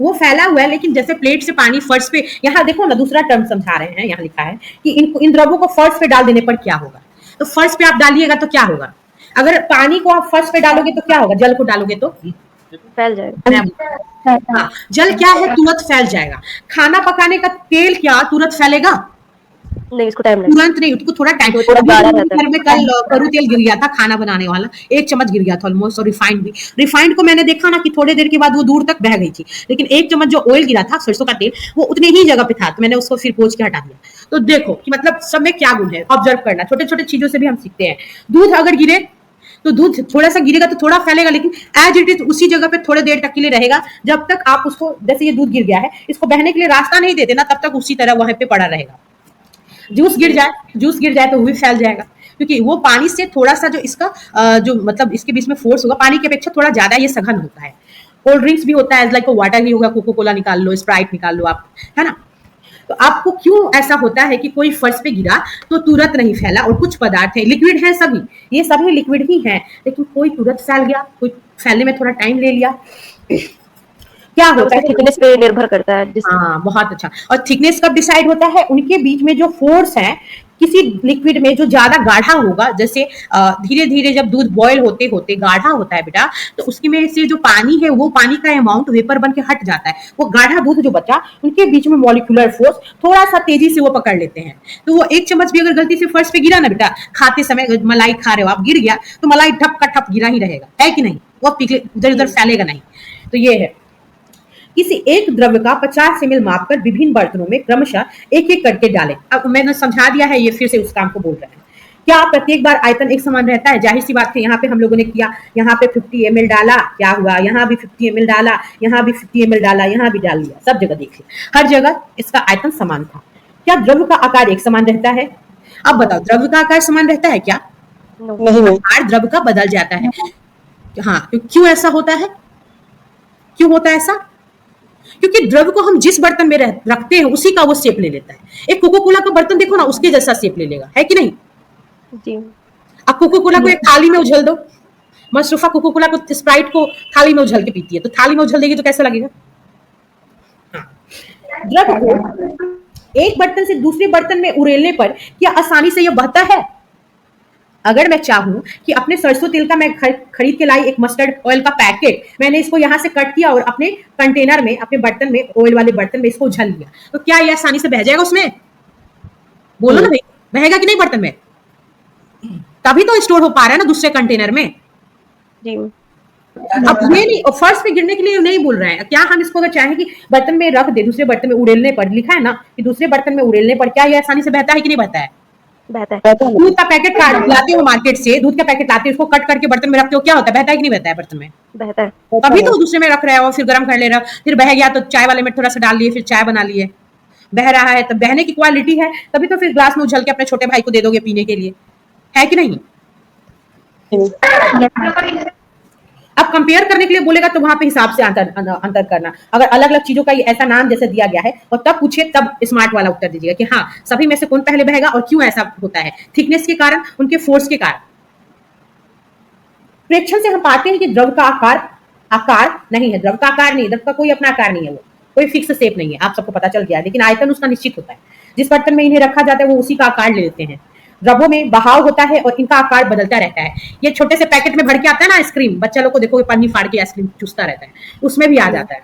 वो फैला हुआ है, लेकिन जैसे प्लेट से पानी फर्श पे, यहाँ देखो ना दूसरा टर्म समझा रहे हैं, यहाँ लिखा है कि इन द्रव्यों को फर्श पे डाल देने पर क्या होगा। तो फर्श पे आप डालिएगा तो क्या होगा? अगर पानी को आप फर्श पे डालोगे तो क्या होगा? जल को डालोगे तो फैल जाएगा। हाँ, जल क्या है? तुरंत फैल जाएगा। खाना पकाने का तेल क्या तुरंत फैलेगा? नहीं, इसको टाइम लगेगा। तुरंत नहीं, उसको थोड़ा टाइम। घर में कल करू तेल गिर गया था, खाना बनाने वाला 1 चम्मच गिर गया था ऑलमोस्ट, और रिफाइंड भी। रिफाइंड को मैंने देखा ना कि थोड़ी देर के बाद वो दूर तक बह गई थी, लेकिन 1 चम्मच जो ऑयल गिरा था, सरसों का तेल, वो उतने ही जगह पे था, तो मैंने उसको फिर पोंछ के हटा दिया। तो देखो कि मतलब सब में क्या गुण है, ऑब्जर्व करना, छोटे छोटे चीजों से भी हम सीखते हैं। दूध अगर गिरे तो दूध थोड़ा सा गिरेगा तो थोड़ा फैलेगा, लेकिन एज इट इज उसी जगह पे थोड़ी देर तक के लिए रहेगा, जब तक आप उसको, जैसे ये दूध गिर गया है, इसको बहने के लिए रास्ता नहीं देते ना, तब तक उसी तरह वहां पे पड़ा रहेगा। जूस गिर जाए तो वो भी फैल जाएगा, क्योंकि वो पानी से थोड़ा सा जो इसका जो मतलब इसके बीच में फोर्स होगा पानी की अपेक्षा थोड़ा ज्यादा ये सघन होता है। कोल्ड ड्रिंक्स भी होता है, लाइक वाटर ही होगा, कोको कोला निकाल लो, स्प्राइट निकाल लो आप, है ना। तो आपको क्यों ऐसा होता है कि कोई फर्श पे गिरा तो तुरंत नहीं फैला, और कुछ पदार्थ है, लिक्विड है सभी, ये सभी लिक्विड ही है, लेकिन कोई तुरंत फैल गया, कोई फैलने में थोड़ा टाइम ले लिया। क्या होता है? थिकनेस पे निर्भर करता है। हाँ, बहुत अच्छा। और थिकनेस कब डिसाइड होता है? उनके बीच में जो फोर्स है, किसी लिक्विड में जो ज्यादा गाढ़ा होगा, जैसे धीरे धीरे जब दूध बॉयल होते होते गाढ़ा होता है बेटा, तो उसकी में से जो पानी है वो पानी का अमाउंट वेपर बन के हट जाता है। वो गाढ़ा दूध जो बचा, उनके बीच में मॉलिक्यूलर फोर्स थोड़ा सा तेजी से वो पकड़ लेते हैं। तो वो 1 चम्मच भी अगर गलती से फर्श पे गिरा ना बेटा, खाते समय मलाई खा रहे हो आप, गिर गया तो मलाई ठप का ठप गिरा ही रहेगा, है कि नहीं? वो इधर उधर फैलेगा नहीं। तो ये है, किसी एक द्रव्य का 50 ml मापकर विभिन्न बर्तनों में क्रमशः एक एक करके डालें। अब मैंने समझा दिया है, ये फिर से उस काम को बोल रहे हैं। क्या प्रत्येक बार आयतन एक समान रहता है? जाहिर सी बात है, यहाँ पे हम लोगों ने किया, यहाँ पे 50 ml डाला, क्या हुआ? यहाँ भी 50 ml डाला, यहाँ भी 50 ml डाला, यहाँ भी डाल लिया, सब जगह देख लिया, हर जगह इसका आयतन समान था। क्या द्रव्य का आकार एक समान रहता है? अब बताओ, द्रव्य का आकार समान रहता है क्या? नहीं। आकार द्रव्य का बदल जाता है। हाँ, क्यों ऐसा होता है? क्यों होता है ऐसा? क्योंकि द्रव्य को हम जिस बर्तन में रखते हैं उसी का वो शेप ले लेता है। एक कोको कोला का बर्तन देखो ना, उसके जैसा शेप ले लेगा, है कि नहीं? जी। अब कोको कोला को एक थाली में उछल दो, मशरूफा कोको कोला को, स्प्राइट को थाली में उछल के पीती है, तो थाली में उछल देगी तो कैसा लगेगा? हाँ। द्रव्य को एक बर्तन से दूसरे बर्तन में उड़ेलने पर क्या आसानी से यह बहता है? अगर मैं चाहूं कि अपने सरसों तेल का मैं खरीद के लाई एक मस्टर्ड ऑयल का पैकेट, मैंने इसको यहाँ से कट किया और अपने कंटेनर में, अपने बर्तन में, ऑयल वाले बर्तन में इसको उछल लिया, तो क्या ये आसानी से बह जाएगा उसमें? बोलो ना भाई, बहेगा कि नहीं बर्तन में? तभी तो स्टोर हो पा रहा है ना दूसरे कंटेनर में। जी। अब ये नहीं, फर्श पे गिरने के लिए नहीं बोल रहे हैं। क्या हम इसको अगर चाहें कि बर्तन में रख दे, दूसरे बर्तन में उड़ेलने पर, लिखा है ना कि दूसरे बर्तन में उड़ेलने पर, क्या ये आसानी से बहता है कि नहीं बहता है? दूध का पैकेट लाते हो मार्केट से, दूध का पैकेट लाते हो, उसको कट करके बर्तन में रखते हो, क्या होता है? बहता है कि नहीं बहता है बर्तन में? बहता है। तभी तो दूसरे में रख रहे हो, फिर गर्म कर ले रहे हो, फिर बह गया तो चाय वाले में थोड़ा सा डाल लिए, फिर चाय बना लिए। बह रहा है तो बहने की क्वालिटी है, तभी तो फिर ग्लास में उछल के अपने छोटे भाई को दे दोगे पीने के लिए, है कि नहीं? अब कंपेयर करने के लिए बोलेगा तो वहां पे हिसाब से अंतर करना। अगर अलग अलग चीजों का ऐसा नाम जैसे दिया गया है और तब पूछे तब स्मार्ट वाला उत्तर दीजिएगा कि हाँ सभी में से कौन पहले बहेगा और क्यों ऐसा होता है, थिकनेस के कारण, उनके फोर्स के कारण। प्रेक्षण से हम पाते हैं कि द्रव का आकार नहीं है, द्रव का आकार नहीं, द्रव का कोई अपना आकार नहीं है, वो कोई फिक्स शेप नहीं है, आप सबको पता चल गया है, लेकिन आयतन उसका निश्चित होता है। जिस बर्तन में इन्हें रखा जाता है वो उसी का आकार ले लेते हैं। द्रवों में बहाव होता है और इनका आकार बदलता रहता है। ये छोटे से पैकेट में भर के आता है ना आइसक्रीम, बच्चा लोग को देखोगे पन्नी फाड़ के आइसक्रीम चूसता रहता है, उसमें भी आ जाता है।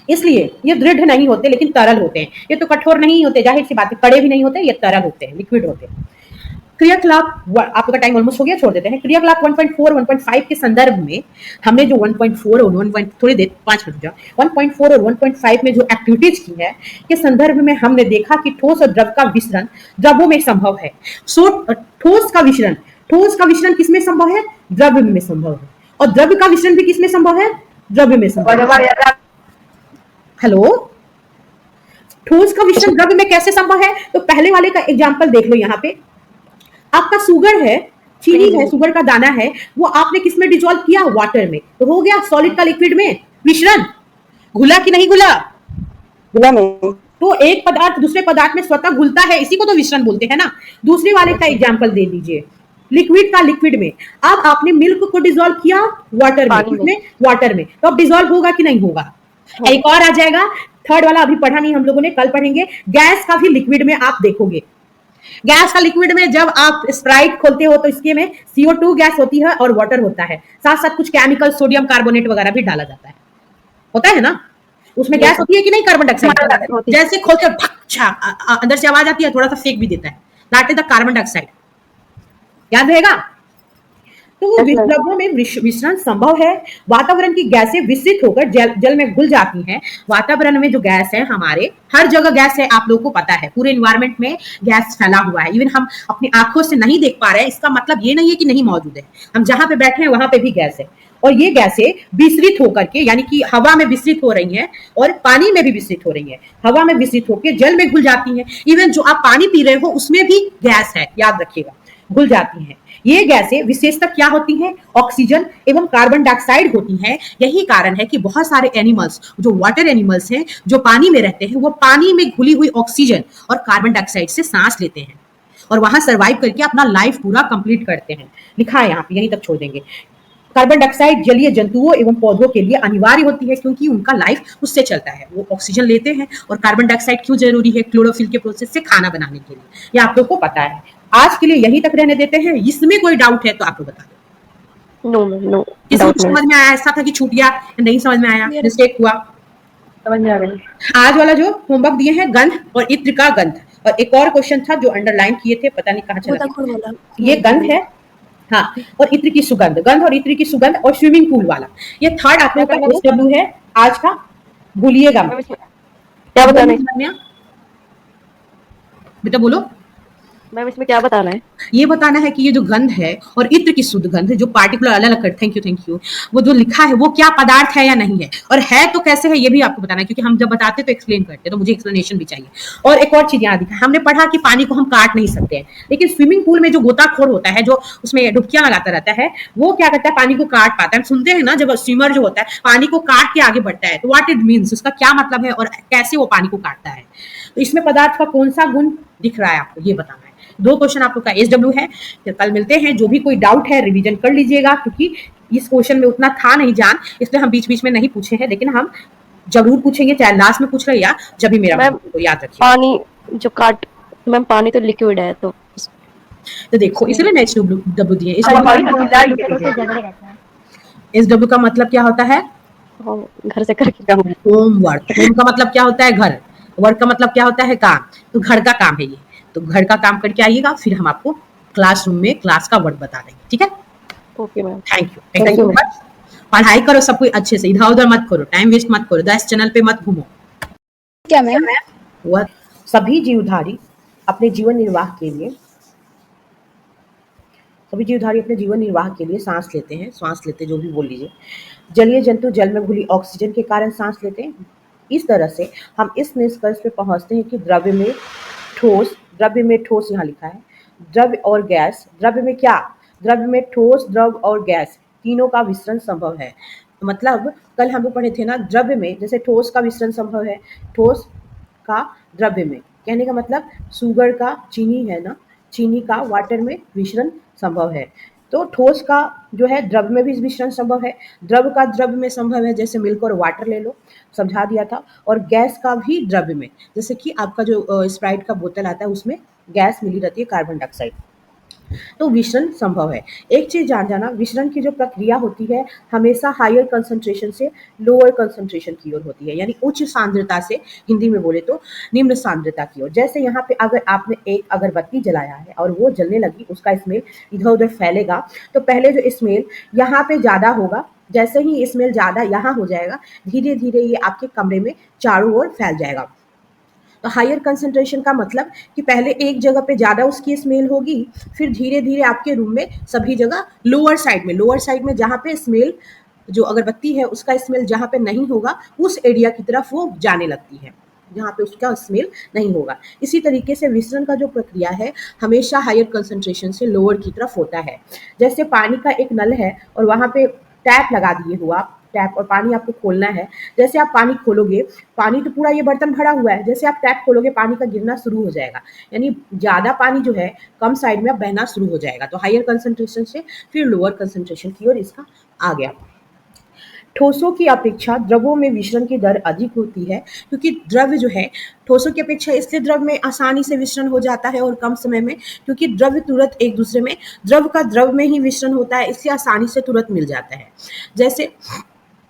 इसलिए ये दृढ़ नहीं होते लेकिन तरल होते हैं। ये तो कठोर नहीं होते, जाहिर सी बात है, कड़े भी नहीं होते, ये तरल होते हैं, लिक्विड होते हैं। क्रियाकलाप, आपका टाइम ऑलमोस्ट हो गया, छोड़ देते हैं। क्रियाकलाप 1.4 1.5 के संदर्भ में हमने जो 1.4 और 1. थोड़ी देर 5 मिनट जाओ, 1.4 और 1.5 में जो एक्टिविटीज की है के संदर्भ में हमने देखा कि ठोस और द्रव का विसरण द्रवों में संभव है। ठोस का विसरण किसमें संभव है? द्रव्य में संभव है। और द्रव्य का विसरण भी किसमें संभव है? द्रव्य में संभव है। हेलो, ठोस का विसरण द्रव्य में कैसे संभव है? तो पहले वाले का एग्जांपल देख लो। यहाँ पे आपका शुगर है, चीनी है, शुगर का दाना है, वो आपने किस में डिसॉल्व किया? वाटर में। तो हो गया सॉलिड का लिक्विड में मिश्रण। घुला कि नहीं घुला? घुला में। तो एक पदार्थ दूसरे पदार्थ में स्वतः घुलता है, इसी को तो मिश्रण बोलते हैं ना। दूसरे वाले का एग्जांपल दे दीजिए, लिक्विड का लिक्विड में। अब आपने मिल्क को डिसॉल्व किया वाटर में, वाटर में, तो अब डिसॉल्व होगा कि नहीं होगा? एक और आ जाएगा, थर्ड वाला अभी पढ़ा नहीं हम लोगों ने, कल पढ़ेंगे। गैस का भी लिक्विड में आप देखोगे, गैस का लिक्विड में जब आप स्प्राइट खोलते हो तो इसके में CO2 गैस होती है और वाटर होता है, साथ साथ कुछ केमिकल सोडियम कार्बोनेट वगैरह भी डाला जाता है, होता है ना। उसमें गैस होती है कि नहीं? Carbon dioxide. जैसे खोलते हो अंदर से आवाज आती है, थोड़ा सा फेंक भी देता है, that is the carbon dioxide. याद रहेगा? तो द्रव्यों में विसरण संभव है। वातावरण की गैसें विसरित होकर जल में घुल जाती हैं। वातावरण में जो गैस है, हमारे हर जगह गैस है, आप लोगों को पता है, पूरे एनवायरमेंट में गैस फैला हुआ है। इवन हम अपनी आंखों से नहीं देख पा रहे हैं, इसका मतलब ये नहीं है कि नहीं मौजूद है। हम जहां पे बैठे हैं वहां पे भी गैस है, और ये गैसें विसरित होकर के, यानी कि हवा में विसरित हो रही हैं और पानी में भी विसरित हो रही है। हवा में विसरित होकर जल में घुल जाती हैं। इवन जो आप पानी पी रहे हो उसमें भी गैस है, याद रखिएगा, घुल जाती हैं। ये गैसें विशेषतः क्या होती हैं? ऑक्सीजन एवं कार्बन डाइऑक्साइड होती हैं। यही कारण है कि बहुत सारे एनिमल्स, जो वाटर एनिमल्स हैं, जो पानी में रहते हैं, वो पानी में घुली हुई ऑक्सीजन और कार्बन डाइऑक्साइड से सांस लेते हैं और वहां सर्वाइव करके अपना लाइफ पूरा कंप्लीट करते हैं। लिखा है यहाँ पे, यहीं तक छोड़ देंगे। कार्बन डाइऑक्साइड जलीय जंतुओं एवं पौधों के लिए अनिवार्य होती है क्योंकि उनका लाइफ उससे चलता है। वो ऑक्सीजन लेते हैं। और कार्बन डाइऑक्साइड क्यों जरूरी है? क्लोरोफिल के प्रोसेस से खाना बनाने के लिए। ये आप लोग को पता है। आज के लिए यही तक रहने देते हैं। इसमें कोई डाउट है तो आप लोग बता दो। नो किसी को समझ में आया? ऐसा था कि छूट गया, नहीं समझ में आया, मिस्टेक हुआ? समझ में आ गया। आज वाला जो होमवर्क दिए हैं, गंध और इत्र का गंध, और एक और क्वेश्चन था जो अंडरलाइन किए थे, पता नहीं कहाँ चला। ये गंध है, हाँ, और इत्र की सुगंध, गंध और इत्र की सुगंध, और स्विमिंग पूल वाला। ये थर्ड आप लोगों का SW है आज का, भूलिएगा मत। क्या बताना है बेटा? बोलो मैम, इसमें क्या बताना है? ये बताना है कि ये जो गंध है और इत्र की शुद्ध गंध, जो पार्टिकुलर अलग अलग, थैंक यू, वो जो लिखा है वो क्या पदार्थ है या नहीं है, और है तो कैसे है, ये भी आपको बताना है, क्योंकि हम जब बताते तो एक्सप्लेन करते, तो मुझे एक्सप्लेनेशन भी चाहिए। और एक और चीज याद है, हमने पढ़ा कि पानी को हम काट नहीं सकते हैं, लेकिन स्विमिंग पूल में जो गोताखोर होता है, जो उसमें डुबकियां लगाता रहता है, वो क्या करता है? पानी को काट पाता है। हम सुनते हैं ना, जब स्विमर जो होता है पानी को काट के आगे बढ़ता है, तो व्हाट इट मीन्स, उसका क्या मतलब है और कैसे वो पानी को काटता है। तो इसमें पदार्थ का कौन सा गुण दिख रहा है आपको, ये बताना है। 2 क्वेश्चन आप लोग का SW है। फिर कल मिलते हैं। जो भी कोई डाउट है रिवीजन कर लीजिएगा, क्योंकि इस क्वेश्चन में उतना था नहीं जान, इसलिए हम बीच बीच में नहीं पूछे हैं, लेकिन हम जरूर पूछेंगे, चाहे लास्ट में पूछ रहे या जब भी मेरा तो याद रखिए। पानी जो काट, मैम पानी तो लिक्विड है, तो देखो इसलिए मैं SW दिए। SW का मतलब क्या होता है? घर से करके होमवर्क। होम का मतलब क्या होता है? घर। वर्क का मतलब क्या होता है? काम। तो घर का काम है ये, तो घर का काम करके आइएगा, फिर हम आपको क्लासरूम में क्लास का वर्क बता देंगे, ठीक है? Okay ma'am, thank you much. पढ़ाई करो सब कोई अच्छे से, इधर उधर मत करो, टाइम वेस्ट मत करो, 10 चैनल पे मत घूमो। क्या मैम? वह सभी जीवधारी अपने जीवन निर्वाह के लिए सांस लेते हैं, श्वास लेते, जो भी बोल लीजिए। जलीय जंतु जल में घुली ऑक्सीजन के कारण सांस लेते हैं। इस तरह से हम इस निष्कर्ष पे पहुंचते हैं कि द्रव्य में ठोस यहाँ लिखा है, द्रव्य और गैस। द्रव्य में क्या? द्रव्य में ठोस, द्रव और गैस तीनों का विसरण संभव है। मतलब कल हम लोग पढ़े थे ना, द्रव्य में जैसे ठोस का विसरण संभव है, ठोस का द्रव्य में, कहने का मतलब शुगर का, चीनी है ना, चीनी का वाटर में विसरण संभव है। तो ठोस का जो है द्रव में भी विसरण संभव है, द्रव का द्रव्य में संभव है, जैसे मिल्क और वाटर ले लो, समझा दिया था। और गैस का भी द्रव्य में, जैसे कि आपका जो स्प्राइट का बोतल आता है उसमें गैस मिली रहती है, कार्बन डाइऑक्साइड। तो विसरण संभव है। एक चीज जान जाना, विसरण की जो प्रक्रिया होती है हमेशा हायर कंसंट्रेशन से लोअर कंसंट्रेशन की ओर होती है, यानी उच्च सांद्रता से, हिंदी में बोले तो निम्न सांद्रता की ओर। जैसे यहाँ पे अगर आपने एक अगरबत्ती जलाया है और वो जलने लगी, उसका स्मेल इधर उधर फैलेगा, तो पहले जो स्मेल यहाँ पे ज्यादा होगा, जैसे ही स्मेल ज्यादा यहाँ हो जाएगा, धीरे धीरे ये आपके कमरे में चारों ओर फैल जाएगा। तो हायर कंसंट्रेशन का मतलब कि पहले एक जगह पे ज़्यादा उसकी स्मेल होगी, फिर धीरे धीरे आपके रूम में सभी जगह लोअर साइड में जहाँ पे स्मेल, जो अगरबत्ती है उसका स्मेल जहाँ पे नहीं होगा, उस एरिया की तरफ वो जाने लगती है जहाँ पे उसका स्मेल नहीं होगा। इसी तरीके से विसरण का जो प्रक्रिया है हमेशा हायर कंसंट्रेशन से लोअर की तरफ होता है। जैसे पानी का एक नल है और वहाँ पे टैप लगा दिए हो आप, टैप और पानी आपको खोलना है। जैसे आप पानी खोलोगे, पानी तो पूरा ये बर्तन भरा हुआ है, जैसे आप टैप खोलोगे पानी का गिरना शुरू हो जाएगा, यानी ज़्यादा पानी जो है कम साइड में अब बहना शुरू हो जाएगा। तो हायर कंसंट्रेशन से फिर लोअर कंसंट्रेशन की ओर इसका आ गया। ठोसों की अपेक्षा द्रवों में विसरण की दर अधिक होती है, क्योंकि द्रव्य जो है ठोसों की अपेक्षा इसलिए द्रव में आसानी से विसरण हो जाता है और कम समय में, क्योंकि द्रव्य तुरंत एक दूसरे में, द्रव का द्रव में ही विसरण होता है, इसलिए आसानी से तुरंत मिल जाता है। जैसे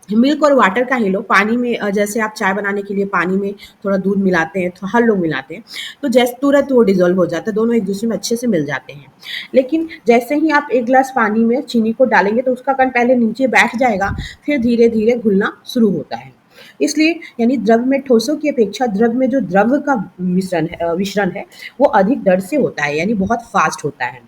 मिल्क और वाटर का ही लो, पानी में जैसे आप चाय बनाने के लिए पानी में थोड़ा दूध मिलाते हैं, तो हर लोग मिलाते हैं, तो जैसे तुरंत वो डिज़ोल्व हो जाता है, दोनों एक दूसरे में अच्छे से मिल जाते हैं। लेकिन जैसे ही आप एक ग्लास पानी में चीनी को डालेंगे तो उसका कण पहले नीचे बैठ जाएगा, फिर धीरे धीरे घुलना शुरू होता है। इसलिए यानी द्रव में ठोसों की अपेक्षा द्रव में जो द्रव का विसरण है वो अधिक दर से होता है, यानी बहुत फास्ट होता है।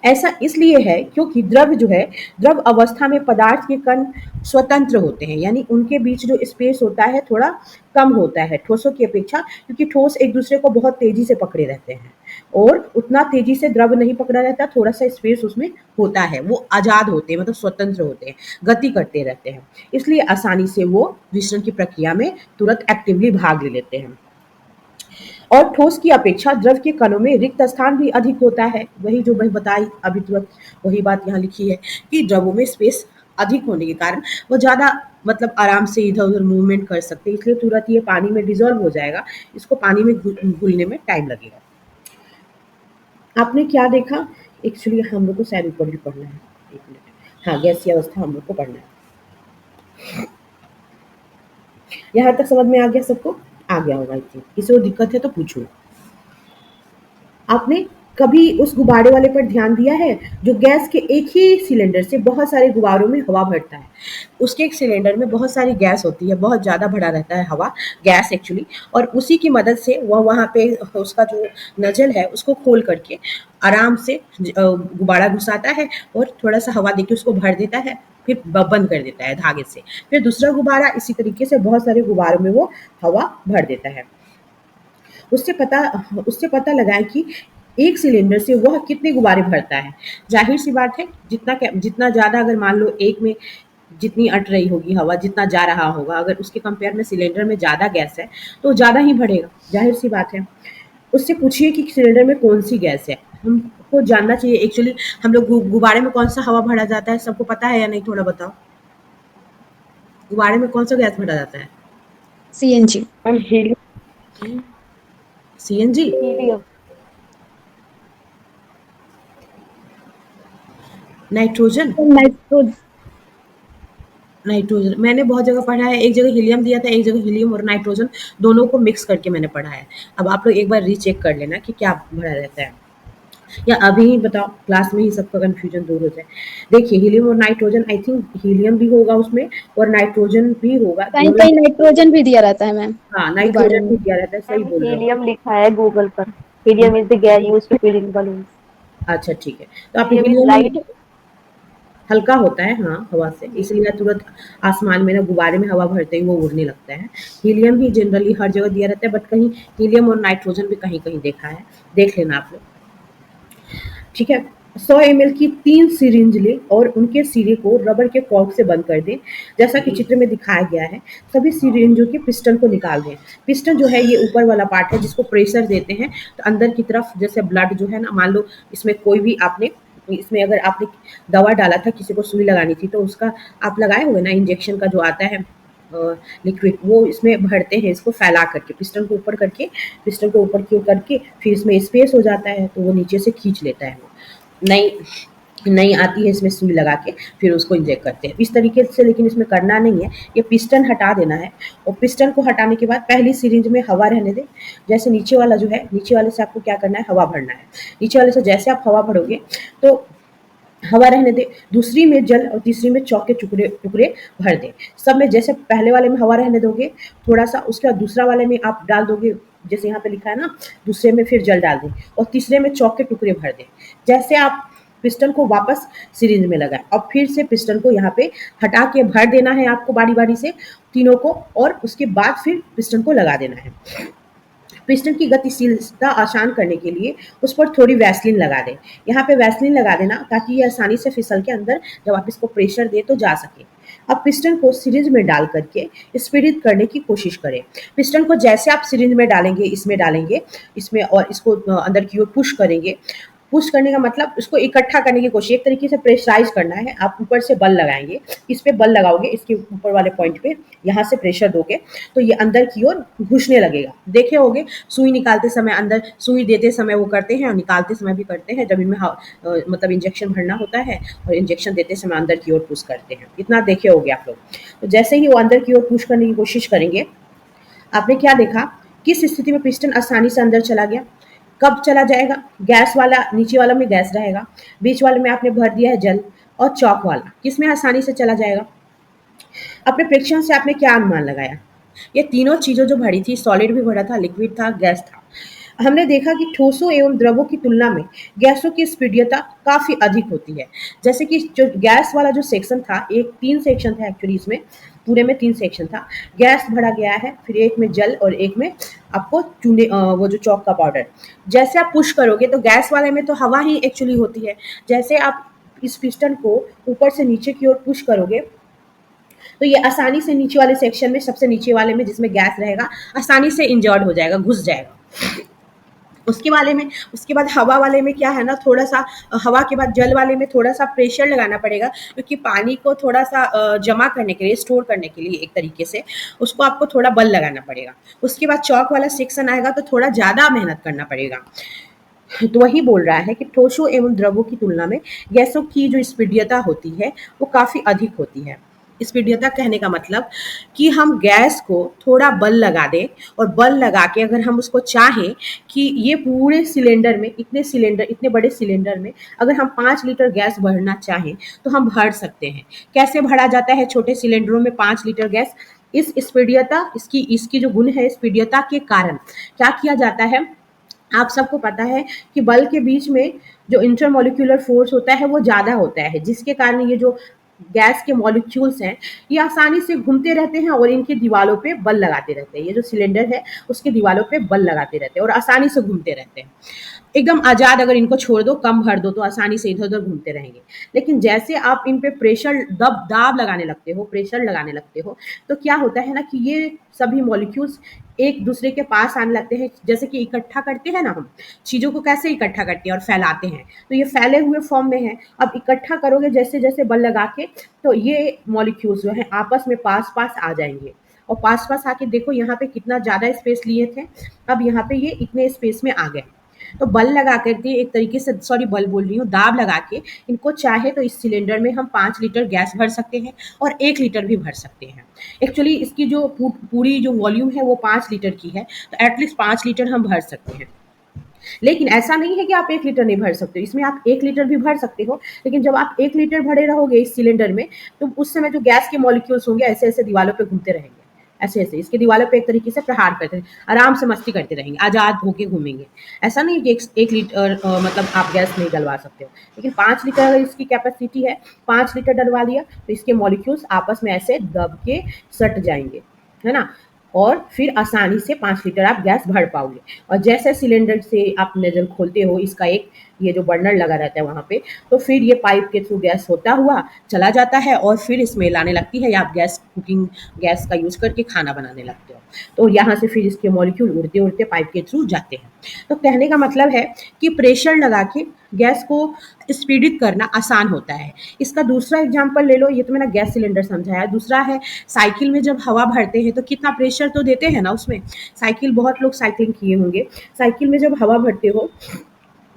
ऐसा इसलिए है क्योंकि द्रव जो है, द्रव अवस्था में पदार्थ के कण स्वतंत्र होते हैं, यानी उनके बीच जो स्पेस होता है थोड़ा कम होता है ठोसों की अपेक्षा, क्योंकि ठोस एक दूसरे को बहुत तेजी से पकड़े रहते हैं और उतना तेजी से द्रव नहीं पकड़ा रहता, थोड़ा सा स्पेस उसमें होता है, वो आजाद होते हैं, मतलब स्वतंत्र होते हैं, गति करते रहते हैं, इसलिए आसानी से वो विसरण की प्रक्रिया में तुरंत एक्टिवली भाग ले लेते हैं। और ठोस की अपेक्षा द्रव के कणों में रिक्त स्थान भी अधिक होता है, वही जो मैं बताई अभी तुरंत, वही बात यहाँ लिखी है कि द्रवों में स्पेस अधिक होने के कारण वो ज़्यादा मतलब आराम से इधर उधर मूवमेंट कर सकते हैं, इसलिए तुरंत ये पानी में डिजोल्व हो जाएगा, इसको पानी में घुलने में टाइम लगेगा। आपने क्या देखा, एक्चुअली हम लोग को शायद ऊपर भी पढ़ना है, एक मिनट, हाँ गैसीय अवस्था हम लोग को पढ़ना है। यहाँ तक समझ में आ गया सबको? आ गया होगा, आई थिंक। किसी को दिक्कत है तो पूछो। आपने कभी उस गुब्बारे वाले पर ध्यान दिया है जो गैस के एक ही सिलेंडर से बहुत सारे गुब्बारों में हवा भरता है? उसके एक सिलेंडर में बहुत सारी गैस होती है, बहुत ज़्यादा भरा रहता है हवा, गैस एक्चुअली, और उसी की मदद से वह वहाँ पे उसका जो नजल है उसको खोल करके आराम से गुब्बारा घुसाता है और थोड़ा सा हवा देके उसको भर देता है, फिर बंद कर देता है धागे से, फिर दूसरा गुब्बारा इसी तरीके से बहुत सारे गुब्बारों में वो हवा भर देता है। उससे पता लगाएं कि एक सिलेंडर से वह कितने गुब्बारे भरता है। जाहिर सी बात है, जितना ज़्यादा, अगर मान लो एक में जितनी अट रही होगी हवा, जितना जा रहा होगा, अगर उसके कंपेयर में सिलेंडर में ज़्यादा गैस है तो ज़्यादा ही भरेगा, जाहिर सी बात है। उससे पूछिए कि सिलेंडर में कौन सी गैस है, हमको जानना चाहिए एक्चुअली। हम लोग गुब्बारे में कौन सा हवा भरा जाता है, सबको पता है या नहीं, थोड़ा बताओ। गुब्बारे में कौन सा गैस भरा जाता है? CNG. CNG? Helium. Nitrogen? Nitrogen. Nitrogen मैंने बहुत जगह पढ़ा है, एक जगह हीलियम दिया था, एक जगह हीलियम और नाइट्रोजन दोनों को मिक्स करके मैंने पढ़ा है। अब आप लोग एक बार रीचेक कर लेना कि क्या भरा रहता है, या अभी ही बताओ, क्लास में ही सबका कंफ्यूजन दूर हो जाए। देखिए हीलियम और नाइट्रोजन, आई थिंक हीलियम भी होगा उसमें और नाइट्रोजन भी होगा, कहीं दोनों। कहीं नाइट्रोजन भी दिया रहता है मैम हाँ, गुब्बारे नाइट्रोजन भी में। दिया रहता है, सही मैम बोल रहे हो। हीलियम लिखा है गूगल पर। Helium is the gas used to fill balloons. अच्छा ठीक है, तो आप हीलियम इज हीलियम लाइट। हल्का होता है हाँ हवा से, जी। इसलिए तुरंत आसमान में ना गुब्बारे में हवा भरते ही वो उड़ने लगता है। हीलियम भी जनरली हर जगह दिया रहता है, बट कहीं हीलियम और नाइट्रोजन भी कहीं कहीं देखा है, देख लेना आप लोग, ठीक है। 100 ml की 3 सिरिंज लें और उनके सिरे को रबर के कॉर्क से बंद कर दें। जैसा कि चित्र में दिखाया गया है, सभी सिरिंजों के पिस्टन को निकाल दें। पिस्टन जो है ये ऊपर वाला पार्ट है जिसको प्रेशर देते हैं, तो अंदर की तरफ जैसे ब्लड जो है ना, मान लो इसमें कोई भी आपने इसमें अगर आपने दवा डाला था, किसी को सुई लगानी थी तो उसका आप लगाए होंगे ना, इंजेक्शन का जो आता है लिक्विड, वो इसमें भरते हैं, इसको फैला करके पिस्टन को ऊपर करके, पिस्टन को ऊपर की ओर करके फिर इसमें स्पेस हो जाता है तो वो नीचे से खींच लेता है। वो नई नई आती है, इसमें सुई लगा के फिर उसको इंजेक्ट करते हैं इस तरीके से। लेकिन इसमें करना नहीं है, ये पिस्टन हटा देना है और पिस्टन को हटाने के बाद पहली सिरिंज में हवा रहने दें। जैसे नीचे वाला जो है, नीचे वाले से आपको क्या करना है, हवा भरना है। नीचे वाले से जैसे आप हवा भरोगे तो हवा रहने दें, दूसरी में जल और तीसरी में चौक के टुकड़े टुकड़े भर दें। सब में जैसे पहले वाले में हवा रहने दोगे थोड़ा सा, उसके बाद दूसरा वाले में आप डाल दोगे, जैसे यहाँ पे लिखा है ना, दूसरे में फिर जल डाल दें और तीसरे में चौक के टुकड़े भर दें। जैसे आप पिस्टन को वापस सिरिंज में लगाएं और फिर से पिस्टन को यहाँ पे हटा के भर देना है आपको बारी बारी से तीनों को, और उसके बाद फिर पिस्टन को लगा देना है। पिस्टन की गतिशीलता आसान करने के लिए उस पर थोड़ी वैसलीन लगा दें। यहाँ पे वैसलीन लगा देना ताकि ये आसानी से फिसल के अंदर जब आप इसको प्रेशर दें तो जा सके। अब पिस्टन को सिरिंज में डाल करके स्पीडित करने की कोशिश करें। पिस्टन को जैसे आप सिरिंज में डालेंगे, इसमें और इसको अंदर की ओर पुश करेंगे। पुश करने का मतलब उसको इकट्ठा करने की कोशिश, एक तरीके से प्रेशराइज करना है। आप ऊपर से बल लगाएंगे, इस पे बल लगाओगे, इसके ऊपर वाले पॉइंट पे यहाँ से प्रेशर दोगे तो ये अंदर की ओर घुसने लगेगा। देखे होंगे सुई निकालते समय, अंदर सुई देते समय वो करते हैं और निकालते समय भी करते हैं, जब इनमें मतलब इंजेक्शन भरना होता है और इंजेक्शन देते समय अंदर की ओर पुश करते हैं। इतना देखे होंगे आप लोग। तो जैसे ही वो अंदर की ओर पुश करने की कोशिश करेंगे, आपने क्या देखा, किस स्थिति में पिस्टन आसानी से अंदर चला गया, कब चला जाएगा। गैस वाला, नीचे वाला में गैस रहेगा, बीच वाले में आपने भर दिया है जल, और चौक वाला किसमें आसानी से चला जाएगा। अपने प्रेक्षण से आपने क्या अनुमान लगाया, ये तीनों चीज़ों जो भरी थी, सॉलिड भी भरा था, लिक्विड था, गैस था। हमने देखा कि ठोसों एवं द्रवों की तुलना में गैसों की स्पीडियता काफ़ी अधिक होती है। जैसे कि जो गैस वाला जो सेक्शन था, एक 3 सेक्शन था एक्चुअली, इसमें पूरे में 3 सेक्शन था। गैस भरा गया है, फिर एक में जल और एक में आपको चूने वो जो चॉक का पाउडर। जैसे आप पुश करोगे तो गैस वाले में तो हवा ही एक्चुअली होती है। जैसे आप इस पिस्टन को ऊपर से नीचे की ओर पुश करोगे तो ये आसानी से नीचे वाले सेक्शन में, सबसे नीचे वाले में जिसमें गैस रहेगा, आसानी से इंजर्ड हो जाएगा, घुस जाएगा। उसके बाद हवा वाले में क्या है ना, थोड़ा सा हवा के बाद जल वाले में थोड़ा सा प्रेशर लगाना पड़ेगा, क्योंकि पानी को थोड़ा सा जमा करने के लिए, स्टोर करने के लिए एक तरीके से उसको आपको थोड़ा बल लगाना पड़ेगा। उसके बाद चौक वाला सेक्शन आएगा तो थोड़ा ज़्यादा मेहनत करना पड़ेगा। तो वही बोल रहा है कि ठोसों एवं द्रवों की तुलना में गैसों की जो स्पीडियता होती है वो काफ़ी अधिक होती है। स्पीडियता कहने का मतलब कि हम गैस को थोड़ा बल लगा दें, और बल लगा के अगर हम उसको चाहें कि ये पूरे सिलेंडर में, इतने बड़े सिलेंडर में अगर हम 5 लीटर गैस भरना चाहें तो हम भर सकते हैं। कैसे भरा जाता है छोटे सिलेंडरों में 5 लीटर गैस? इस स्पीडियता, इसकी जो गुण है स्पीडियता के कारण क्या किया जाता है, आप सबको पता है कि बल के बीच में जो इंटरमॉलिक्यूलर फोर्स होता है वो ज़्यादा होता है, जिसके कारण ये जो गैस के मॉलिक्यूल्स हैं ये आसानी से घूमते रहते हैं और इनकी दीवारों पे बल लगाते रहते हैं। ये जो सिलेंडर है उसके दीवारों पे बल लगाते रहते हैं और आसानी से घूमते रहते हैं। एकदम आज़ाद अगर इनको छोड़ दो, कम भर दो, तो आसानी से इधर उधर घूमते रहेंगे। लेकिन जैसे आप इन पे दाब लगाने लगते हो, प्रेशर लगाने लगते हो, तो क्या होता है ना कि ये सभी मॉलिक्यूल्स एक दूसरे के पास आने लगते हैं। जैसे कि इकट्ठा करते हैं ना, हम चीज़ों को कैसे इकट्ठा करते हैं और फैलाते हैं, तो ये फैले हुए फॉर्म में है। अब इकट्ठा करोगे जैसे जैसे बल लगा के, तो ये मॉलिक्यूल्स जो है आपस में पास पास आ जाएंगे, और पास पास आके देखो यहाँ पे कितना ज़्यादा स्पेस लिए थे, अब यहाँ पे ये इतने स्पेस में आ गए। तो बल लगा करके एक तरीके से, सॉरी बल बोल रही हूँ, दाब लगा के इनको चाहे तो इस सिलेंडर में हम 5 लीटर गैस भर सकते हैं और 1 लीटर भी भर सकते हैं। एक्चुअली इसकी जो पूरी जो वॉल्यूम है वो 5 लीटर की है, तो एटलीस्ट 5 लीटर हम भर सकते हैं। लेकिन ऐसा नहीं है कि आप 1 लीटर नहीं भर सकते, इसमें आप 1 लीटर भी भर सकते हो। लेकिन जब आप 1 लीटर भरे रहोगे इस सिलेंडर में, तो उस समय जो गैस के मॉलिक्यूल्स होंगे ऐसे ऐसे दीवारों पे घूमते रहेंगे, ऐसे ऐसे इसके दीवारों पे एक तरीके से प्रहार करते रहेंगे, आराम से मस्ती करते रहेंगे, आज़ाद होके घूमेंगे। ऐसा नहीं कि 1 लीटर मतलब आप गैस नहीं डलवा सकते हो, लेकिन 5 लीटर अगर इसकी कैपेसिटी है, 5 लीटर डलवा लिया तो इसके मॉलिक्यूल्स आपस में ऐसे दब के सट जाएंगे, है ना। और फिर आसानी से 5 लीटर आप गैस भर पाओगे। और जैसे सिलेंडर से आप नजल खोलते हो, इसका एक ये जो बर्नर लगा रहता है वहाँ पे, तो फिर ये पाइप के थ्रू गैस होता हुआ चला जाता है और फिर स्मेल आने लगती है, या आप कुकिंग गैस का यूज़ करके खाना बनाने लगते हो। तो यहाँ से फिर इसके मॉलिक्यूल उड़ते उड़ते पाइप के थ्रू जाते हैं। तो कहने का मतलब है कि प्रेशर लगा के गैस को स्पीडित करना आसान होता है। इसका दूसरा एग्जांपल ले लो, ये तो मैंने गैस सिलेंडर समझाया। दूसरा है साइकिल में जब हवा भरते हैं तो कितना प्रेशर तो देते हैं ना उसमें। साइकिल, बहुत लोग साइकिलिंग किए होंगे। साइकिल में जब हवा भरते हो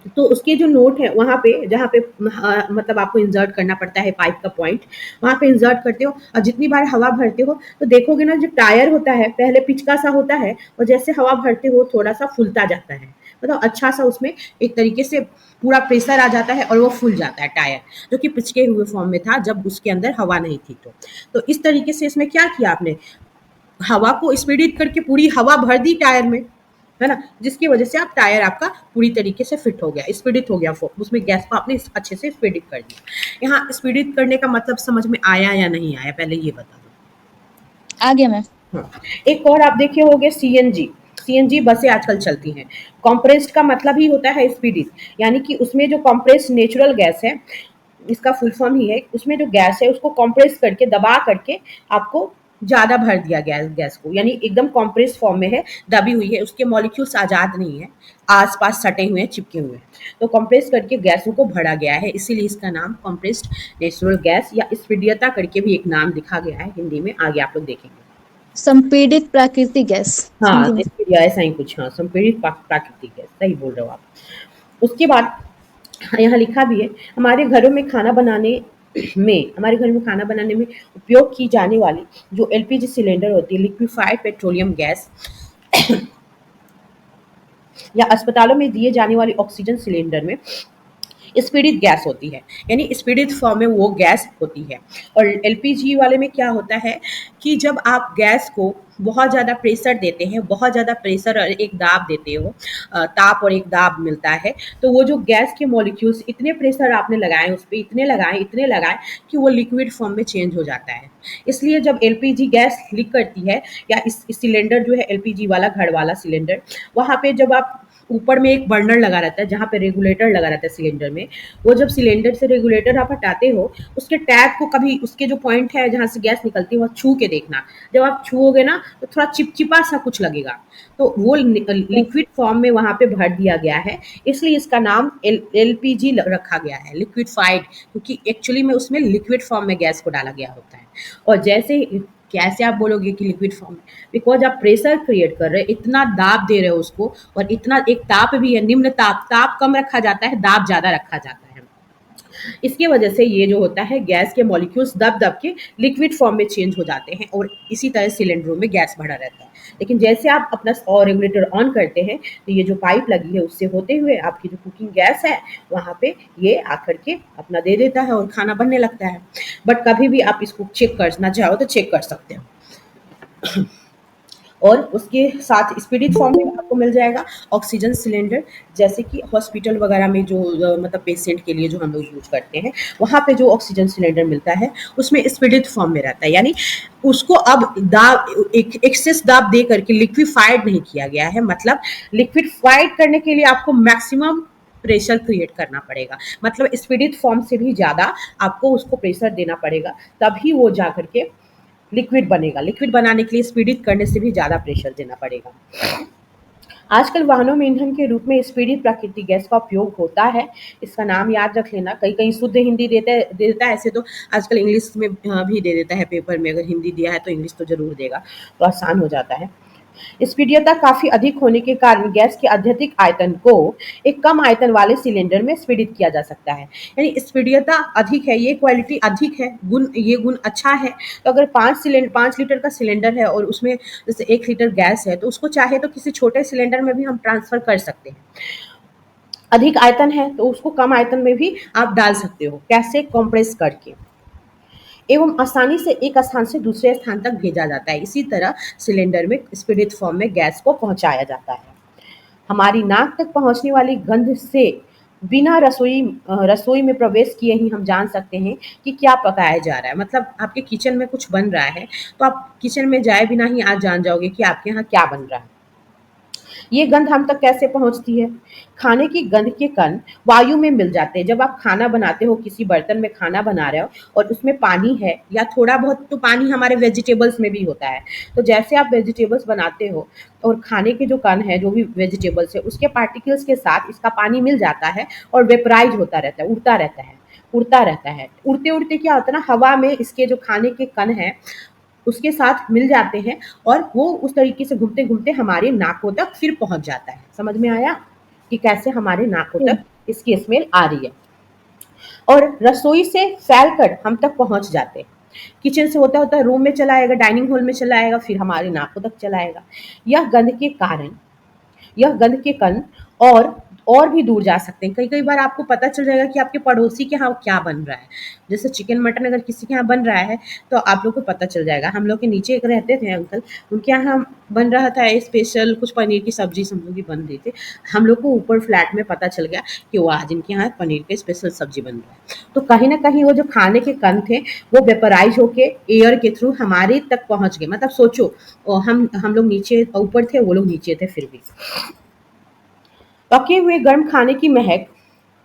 तो उसके जो नोट है वहाँ पे, जहाँ पे मतलब आपको इंसर्ट करना पड़ता है पाइप का पॉइंट, वहाँ पे इंसर्ट करते हो और जितनी बार हवा भरते हो तो देखोगे ना, जो टायर होता है पहले पिचका सा होता है और जैसे हवा भरते हो थोड़ा सा फूलता जाता है, मतलब अच्छा सा उसमें एक तरीके से पूरा प्रेशर आ जाता है और वो फूल जाता है टायर, जो कि पिचके हुए फॉर्म में था जब उसके अंदर हवा नहीं थी। तो इस तरीके से इसमें क्या किया आपने, हवा को स्पीडित करके पूरी हवा भर दी टायर में, है ना, जिसकी वजह से आप टायर आपका पूरी तरीके से फिट हो गया, स्पीडित हो गया, उसमें गैस को आपने अच्छे से स्पीडित कर दिया। यहाँ स्पीडित करने का मतलब समझ में आया या नहीं आया, पहले ये बता दो। आ गया मैम। हाँ, एक और आप देखे होंगे सीएनजी। सीएनजी बसें आजकल चलती हैं। कॉम्प्रेस्ड का मतलब ही होता है स्पीडित, यानी कि उसमें जो कॉम्प्रेस्ड नेचुरल गैस है, इसका फुल फॉर्म ही है, उसमें जो गैस है उसको कंप्रेस करके, दबा करके आपको ज़्यादा भर दिया गैस को, यानी एकदम कंप्रेस फॉर्म में है, दबी हुई है, उसके मॉलिक्यूल्स आज़ाद नहीं है, आस-पास सटे हुए हैं, चिपके हुए हैं। तो कंप्रेस करके गैसों को भरा गया है, इसीलिए इसका नाम कंप्रेस्ड नेचुरल गैस या स्पीडियता करके भी एक नाम लिखा गया है हिंदी में, आगे आप लोग देखेंगे। संपीड़ित प्राकृतिक गैस हाँ, हिंदी में। स्पीडिया ऐसा ही कुछ, हाँ, संपीड़ित प्राकृतिक गैस, सही बोल रहे हो आप। उसके बाद यहाँ लिखा भी है, हमारे घर में खाना बनाने में उपयोग की जाने वाली जो एलपीजी सिलेंडर होती है, लिक्विफाइड पेट्रोलियम गैस, या अस्पतालों में दिए जाने वाली ऑक्सीजन सिलेंडर में स्पीडित गैस होती है, यानी स्पीडित फॉर्म में वो गैस होती है। और एलपीजी वाले में क्या होता है कि जब आप गैस को बहुत ज़्यादा प्रेशर देते हैं, बहुत ज़्यादा प्रेशर और एक दाब देते हो, ताप और एक दाब मिलता है, तो वो जो गैस के मॉलिक्यूल्स, इतने प्रेशर आपने लगाए उस पर, इतने लगाए कि वो लिक्विड फॉर्म में चेंज हो जाता है। इसलिए जब एलपीजी गैस लीक करती है, या इस सिलेंडर जो है एलपीजी वाला, घर वाला सिलेंडर, वहाँ पे जब आप ऊपर में एक बर्नर लगा रहता है जहाँ पे रेगुलेटर लगा रहता है सिलेंडर में, वो जब सिलेंडर से रेगुलेटर आप हटाते हो, उसके टैप को कभी, उसके जो पॉइंट है जहाँ से गैस निकलती है वह छू के देखना। जब आप छूओगे ना तो थोड़ा चिपचिपा सा कुछ लगेगा, तो वो लिक्विड फॉर्म में वहाँ पे भर दिया गया है, इसलिए इसका नाम एलपीजी रखा गया है, लिक्विडफाइड, क्योंकि एक्चुअली में उसमें लिक्विड फॉर्म में गैस को डाला गया होता है। और जैसे कैसे आप बोलोगे कि लिक्विड फॉर्म में, बिकॉज आप प्रेशर क्रिएट कर रहे हो, इतना दाब दे रहे हो उसको, और इतना एक ताप भी है, निम्न ताप, ताप कम रखा जाता है, दाब ज़्यादा रखा जाता है। इसकी वजह से ये जो होता है, गैस के मॉलिक्यूल्स दब दब के लिक्विड फॉर्म में चेंज हो जाते हैं और इसी तरह सिलेंडरों में गैस भरा रहता है। लेकिन जैसे आप अपना और रेगुलेटर ऑन करते हैं तो ये जो पाइप लगी है उससे होते हुए आपकी जो कुकिंग गैस है वहाँ पे ये आकर के अपना दे देता है और खाना बनने लगता है। बट कभी भी आप इसको चेक करना चाहो तो चेक कर सकते हो। और उसके साथ स्पीडित फॉर्म में आपको मिल जाएगा ऑक्सीजन सिलेंडर, जैसे कि हॉस्पिटल वगैरह में जो मतलब पेशेंट के लिए जो हम लोग यूज करते हैं, वहाँ पे जो ऑक्सीजन सिलेंडर मिलता है उसमें स्पीडित फॉर्म में रहता है, यानी उसको अब दाब, एक एक्सेस दाब दे करके लिक्विफाइड नहीं किया गया है, मतलब लिक्विफाइड करने के लिए आपको मैक्सिमम प्रेशर क्रिएट करना पड़ेगा, मतलब स्पीडित फॉर्म से भी ज़्यादा आपको उसको प्रेशर देना पड़ेगा, तभी वो जा करके लिक्विड बनेगा। लिक्विड बनाने के लिए स्पीडित करने से भी ज़्यादा प्रेशर देना पड़ेगा। आजकल वाहनों में ईंधन के रूप में स्पीडित प्राकृतिक गैस का उपयोग होता है, इसका नाम याद रख लेना। कहीं कहीं शुद्ध हिंदी देता है, ऐसे तो आजकल इंग्लिश में भी दे देता है पेपर में, अगर हिंदी दिया है तो इंग्लिश तो ज़रूर देगा, तो आसान हो जाता है। स्पीडियता काफ़ी अधिक होने के कारण गैस के अत्यधिक आयतन को एक कम आयतन वाले सिलेंडर में स्पीडित किया जा सकता है, यानी स्पीडियता अधिक है, ये क्वालिटी अधिक है, ये गुण अच्छा है। तो अगर 5 लीटर का सिलेंडर है और उसमें जैसे 1 लीटर गैस है, तो उसको चाहे तो किसी छोटे सिलेंडर में भी हम ट्रांसफ़र कर सकते हैं। अधिक आयतन है तो उसको कम आयतन में भी आप डाल सकते हो, कैसे, कंप्रेस करके, एवं आसानी से एक स्थान से दूसरे स्थान तक भेजा जाता है। इसी तरह सिलेंडर में स्पीडित फॉर्म में गैस को पहुंचाया जाता है। हमारी नाक तक पहुंचने वाली गंध से बिना रसोई में प्रवेश किए ही हम जान सकते हैं कि क्या पकाया जा रहा है। मतलब आपके किचन में कुछ बन रहा है, तो आप किचन में जाए बिना ही आज जान जाओगे कि आपके यहाँ क्या बन रहा है। ये गंध हम तक कैसे पहुँचती है? खाने की गंध के कण वायु में मिल जाते हैं। जब आप खाना बनाते हो, किसी बर्तन में खाना बना रहे हो और उसमें पानी है या थोड़ा बहुत तो पानी हमारे वेजिटेबल्स में भी होता है। तो जैसे आप वेजिटेबल्स बनाते हो और खाने के जो कण है, जो भी वेजिटेबल्स है, उसके पार्टिकल्स के साथ इसका पानी मिल जाता है और वेपराइज़ होता रहता है, उड़ता रहता है, उड़ता रहता है। उड़ते-उड़ते क्या होता है ना, हवा में इसके जो खाने के कण हैं उसके साथ मिल जाते हैं और वो उस तरीके से घूमते-घूमते हमारे नाकों तक फिर पहुँच जाता है। समझ में आया कि कैसे हमारे नाकों तक इसकी स्मेल आ रही है? और रसोई से फैलकर हम तक पहुँच जाते हैं। किचन से होता-होता रूम में चला आएगा, डाइनिंग हॉल में चला आएगा, फिर हमारे नाकों तक चला आएगा। यह गंध के कण और भी दूर जा सकते हैं। कई-कई बार आपको पता चल जाएगा कि आपके पड़ोसी के यहाँ क्या बन रहा है। जैसे चिकन मटन अगर किसी के यहाँ बन रहा है, तो आप लोग को पता चल जाएगा। हम लोग के नीचे एक रहते थे अंकल, उनके यहाँ बन रहा था स्पेशल कुछ पनीर की सब्ज़ी समझो कि बन रही थी। हम लोग को ऊपर फ्लैट में पता चल गया कि वो आज इनके यहाँ पनीर की स्पेशल सब्ज़ी बन रहा है। तो कहीं न कहीं वो जो खाने के कण थे, वो वेपराइज़ होके एयर के थ्रू हमारे तक पहुँच गए। मतलब सोचो हम लोग नीचे ऊपर थे, वो लोग नीचे थे फिर भी। पके हुए गर्म खाने की महक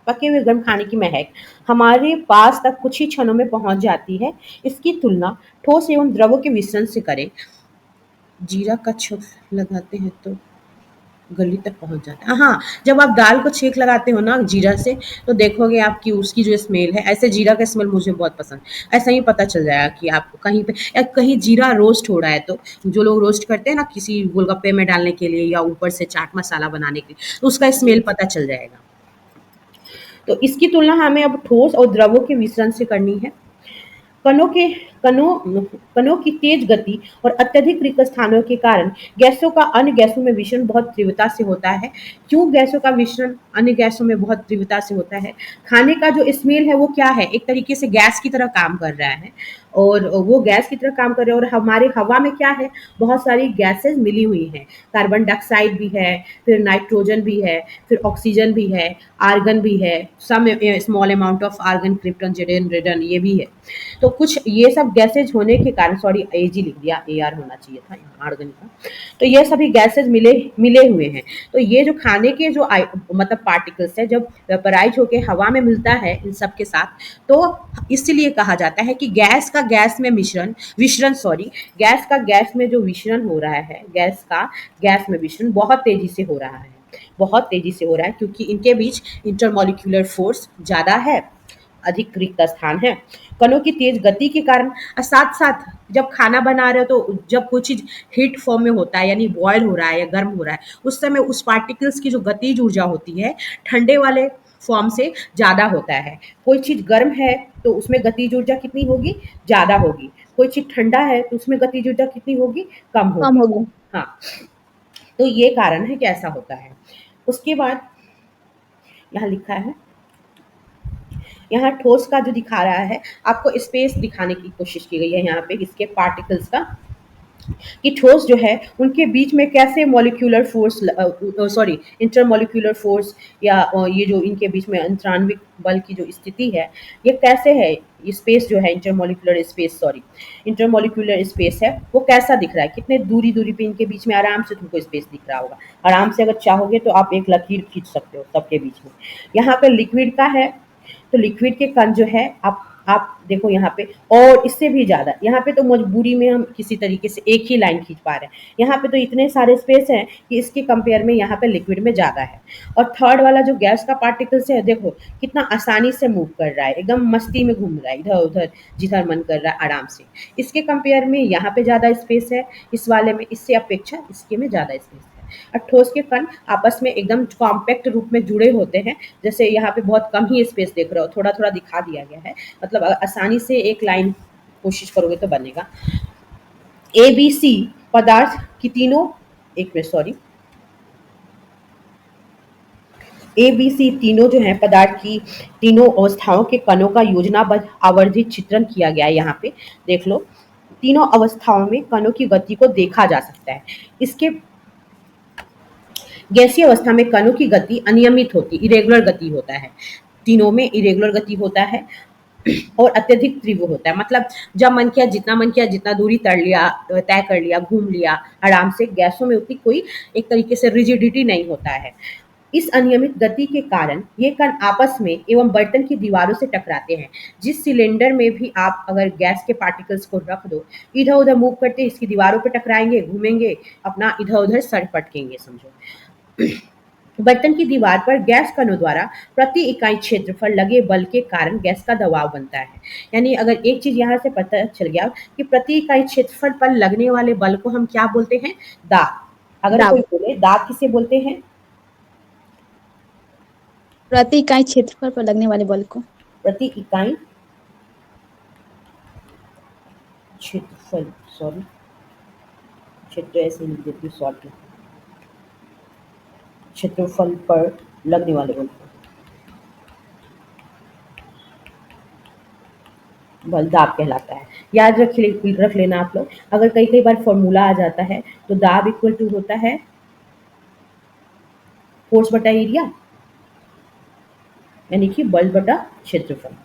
पके हुए गर्म खाने की महक हमारे पास तक कुछ ही क्षणों में पहुंच जाती है। इसकी तुलना ठोस एवं द्रवों के मिश्रण से करें। जीरा का छौंक लगाते हैं तो गली तक पहुंच जाता है। हाँ, जब आप दाल को छेक लगाते हो ना जीरा से, तो देखोगे आपकी उसकी जो स्मेल है, ऐसे जीरा का स्मेल मुझे बहुत पसंद। ऐसा ही पता चल जाएगा कि आपको कहीं पे या कहीं जीरा रोस्ट हो रहा है, तो जो लोग रोस्ट करते हैं ना किसी गोलगप्पे में डालने के लिए या ऊपर से चाट मसाला बनाने के लिए, तो उसका स्मेल पता चल जाएगा। तो इसकी तुलना हमें अब ठोस और द्रवों के मिश्रण से करनी है। कणों के कणों कणों की तेज गति और अत्यधिक रिक्त स्थानों के कारण गैसों का अन्य गैसों में मिश्रण बहुत तीव्रता से होता है। क्यों गैसों का मिश्रण अन्य गैसों में बहुत तीव्रता से होता है? खाने का जो स्मेल है वो क्या है? एक तरीके से गैस की तरह काम कर रहा है और वो गैस की तरह काम कर रहा है और हमारे हवा में क्या है? बहुत सारी गैसेज़ मिली हुई हैं। कार्बन डाइऑक्साइड भी है, फिर नाइट्रोजन भी है, फिर ऑक्सीजन भी है, आर्गन भी है, some small amount of argon, krypton, ज़ेडन, रेडन ये भी है। तो कुछ ये सब गैसेज होने के कारण सॉरी एजी लिख दिया एआर होना चाहिए था यहाँ आर्गन का। तो ये सभी गैसेज मिले मिले हुए हैं। तो ये जो खाने के जो मतलब पार्टिकल्स है जब वेपराइज होके हवा में मिलता है इन सब के साथ, तो इसलिए कहा जाता है कि गैस का गैस में विशरण सॉरी गैस का गैस में जो विशरण हो रहा है, गैस का गैस में विशरण बहुत तेजी से हो रहा है, बहुत तेजी से हो रहा है क्योंकि इनके बीच इंटरमॉलिक्यूलर फोर्स ज़्यादा है, अधिक रिक्त स्थान है। कणों की तेज गति के कारण साथ साथ जब खाना बना रहे हो तो जब कोई चीज़ हीट फॉर्म में होता है यानी बॉयल हो रहा है या गर्म हो रहा है, उस समय उस पार्टिकल्स की जो गतिज ऊर्जा होती है ठंडे वाले फॉर्म से ज़्यादा होता है। कोई चीज़ गर्म है तो उसमें गतिज ऊर्जा कितनी होगी? ज़्यादा होगी। कोई चीज़ ठंडा है तो उसमें गतिज ऊर्जा कितनी होगी? कम कम होगी। होगी। हाँ, तो ये कारण है कि ऐसा होता है। उसके बाद यहाँ लिखा है, यहाँ ठोस का जो दिखा रहा है आपको स्पेस दिखाने की कोशिश की गई है यहाँ पे इसके पार्टिकल्स का कि ठोस जो है उनके बीच में कैसे molecular force sorry intermolecular force या ये जो इनके बीच में अंतराण्विक बल की जो स्थिति है ये कैसे है, ये स्पेस जो है इंटरमॉलिक्यूलर स्पेस है वो कैसा दिख रहा है, कितने दूरी दूरी पे इनके बीच में आराम से तुमको स्पेस दिख रहा होगा। आराम से अगर चाहोगे तो आप एक लकीर खींच सकते हो सबके बीच में। यहाँ पे लिक्विड का है तो लिक्विड के कण जो है आप देखो यहाँ पे और इससे भी ज़्यादा, यहाँ पे तो मजबूरी में हम किसी तरीके से एक ही लाइन खींच पा रहे हैं, यहाँ पे तो इतने सारे स्पेस हैं कि इसके कंपेयर में यहाँ पे लिक्विड में ज़्यादा है। और थर्ड वाला जो गैस का पार्टिकल्स है देखो कितना आसानी से मूव कर रहा है, एकदम मस्ती में घूम रहा है इधर उधर जिधर मन कर रहा है आराम से। इसके कंपेयर में यहाँ पे ज़्यादा स्पेस है इस वाले में, इससे अपेक्षा इसके में ज़्यादा स्पेस है। और ठोस के कण आपस में एकदम कॉम्पैक्ट रूप में जुड़े होते हैं, जैसे यहाँ पे बहुत कम ही स्पेस देख रहे हो, थोड़ा थोड़ा दिखा दिया गया है, मतलब आसानी से एक लाइन कोशिश करोगे तो बनेगा। ए बी सी पदार्थ की तीनों एक में सॉरी ए बी सी तीनों जो है पदार्थ की तीनों अवस्थाओं के कणों का योजनाबद्ध आवर्धित चित्रण किया गया है। यहाँ पे देख लो तीनों अवस्थाओं में कणों की गति को देखा जा सकता है। गैसीय अवस्था में कणों की गति अनियमित होती, इरेगुलर गति होता है। तीनों में इरेगुलर गति होता है और अत्यधिक तीव्र होता है। मतलब जब मन किया, जितना मन किया, जितना दूरी तय कर लिया, घूम लिया आराम से। गैसों में उतनी कोई एक तरीके से रिजिडिटी नहीं होता है। इस अनियमित गति के कारण ये कण आपस में एवं बर्तन की दीवारों से टकराते हैं। जिस सिलेंडर में भी आप अगर गैस के पार्टिकल्स को रख दो, इधर उधर मूव करते इसकी दीवारों पर टकराएंगे, घूमेंगे, अपना इधर उधर सर पटकेंगे समझो। बर्तन की दीवार पर गैस कणों द्वारा प्रति इकाई क्षेत्रफल लगे बल के कारण गैस का दबाव बनता है। यानी अगर एक चीज यहाँ से पता चल गया कि प्रति इकाई क्षेत्रफल पर लगने वाले बल को हम क्या बोलते हैं? दाब। अगर दाब। कोई बोले दाब किसे बोलते हैं? प्रति इकाई क्षेत्रफल पर लगने वाले बल को प्रति इकाई क्षेत्रफल, सॉरी क्षेत्र ऐसे लिख देती हूँ, शॉर्ट क्षेत्रफल पर लगने वाले बल को बल दाब कहलाता है। याद रख लेना आप लोग। अगर कई बार फॉर्मूला आ जाता है तो दाब इक्वल टू होता है फोर्स बटा एरिया, यानी कि बल बटा क्षेत्रफल।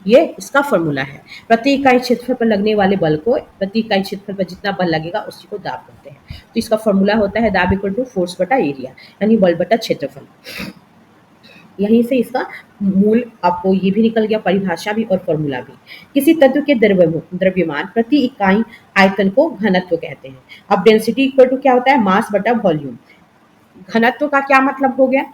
ये इसका फॉर्मूला है। प्रति इकाई क्षेत्रफल पर लगने वाले बल को, प्रति इकाई क्षेत्रफल पर जितना बल लगेगा उसी को दाब कहते हैं। तो इसका फॉर्मूला होता है दाब इक्वल टू फोर्स बटा एरिया, यानी बल बटा क्षेत्रफल। यहीं से इसका मूल आपको ये भी निकल गया, परिभाषा भी और फॉर्मूला भी। किसी तत्व के द्रव्यमान प्रति इकाई आयतन को घनत्व कहते हैं। अब डेंसिटी इक्वल टू क्या होता है? मास बटा वॉल्यूम। घनत्व का क्या मतलब हो गया?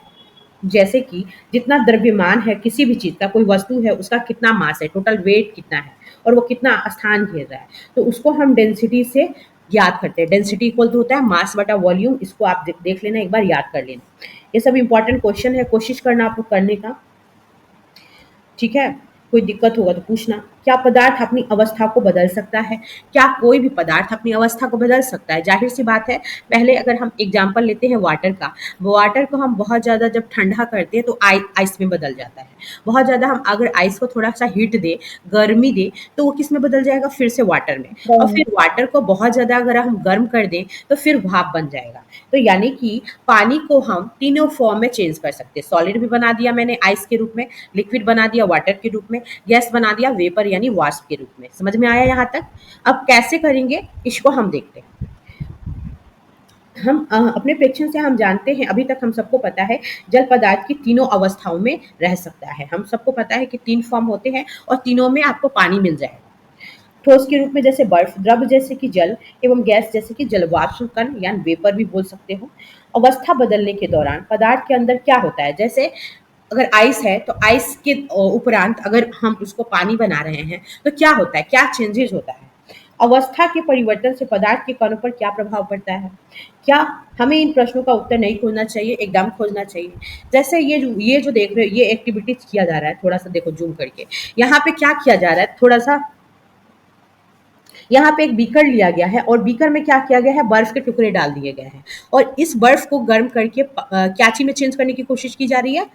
जैसे कि जितना द्रव्यमान है किसी भी चीज का, कोई वस्तु है उसका कितना मास है, टोटल वेट कितना है और वो कितना स्थान घेर रहा है, तो उसको हम डेंसिटी से याद करते हैं। डेंसिटी इक्वल टू होता है मास बटा वॉल्यूम। इसको आप देख लेना, एक बार याद कर लेना। ये सब इंपॉर्टेंट क्वेश्चन है, कोशिश करना आपको करने का, ठीक है। कोई दिक्कत होगा तो पूछना। क्या पदार्थ अपनी अवस्था को बदल सकता है? क्या कोई भी पदार्थ अपनी अवस्था को बदल सकता है? जाहिर सी बात है। पहले अगर हम एग्जांपल लेते हैं वाटर का, वाटर को हम बहुत ज़्यादा जब ठंडा करते हैं तो आइस में बदल जाता है। बहुत ज़्यादा हम अगर आइस को थोड़ा सा हीट दे, गर्मी दे, तो वो किस में बदल जाएगा? फिर से वाटर में। और फिर वाटर को बहुत ज़्यादा अगर हम गर्म कर दें तो फिर भाप बन जाएगा। तो यानी कि पानी को हम तीनों फॉर्म में चेंज कर सकते हैं। सॉलिड भी बना दिया मैंने आइस के रूप में, लिक्विड बना दिया वाटर के रूप में, गैस बना दिया वेपर यानी वाष्प के रूप में। समझ में आया यहाँ तक? अब कैसे करेंगे इसको हम देखते हैं। हम अपने प्रेक्षण से हम जानते हैं, अभी तक हम सबको पता है जल पदार्थ की तीनों अवस्थाओं में रह सकता है। हम सबको पता है कि 3 फॉर्म होते हैं और तीनों में आपको पानी मिल जाएगा। ठोस के रूप में जैसे बर्फ, द्रव जैसे कि जल एवं गैस जैसे कि जलवाष्प कण या वेपर भी बोल सकते हो। अवस्था बदलने के दौरान पदार्थ के अंदर क्या होता है? जैसे अगर आइस है तो आइस के उपरांत अगर हम उसको पानी बना रहे हैं तो क्या होता है? क्या चेंजेस होता है? अवस्था के परिवर्तन से पदार्थ के कणों पर क्या प्रभाव पड़ता है? क्या हमें इन प्रश्नों का उत्तर नहीं खोजना चाहिए, एकदम खोजना चाहिए। जैसे ये जो देख रहे हो, ये एक्टिविटीज किया जा रहा है, थोड़ा सा देखो जूम करके। यहाँ पे क्या किया जा रहा है? थोड़ा सा यहाँ पे एक बीकर लिया गया है और बीकर में क्या किया गया है? बर्फ के टुकड़े डाल दिए गए हैं और इस बर्फ को गर्म करके क्या चीज में चेंज करने की कोशिश की जा रही है?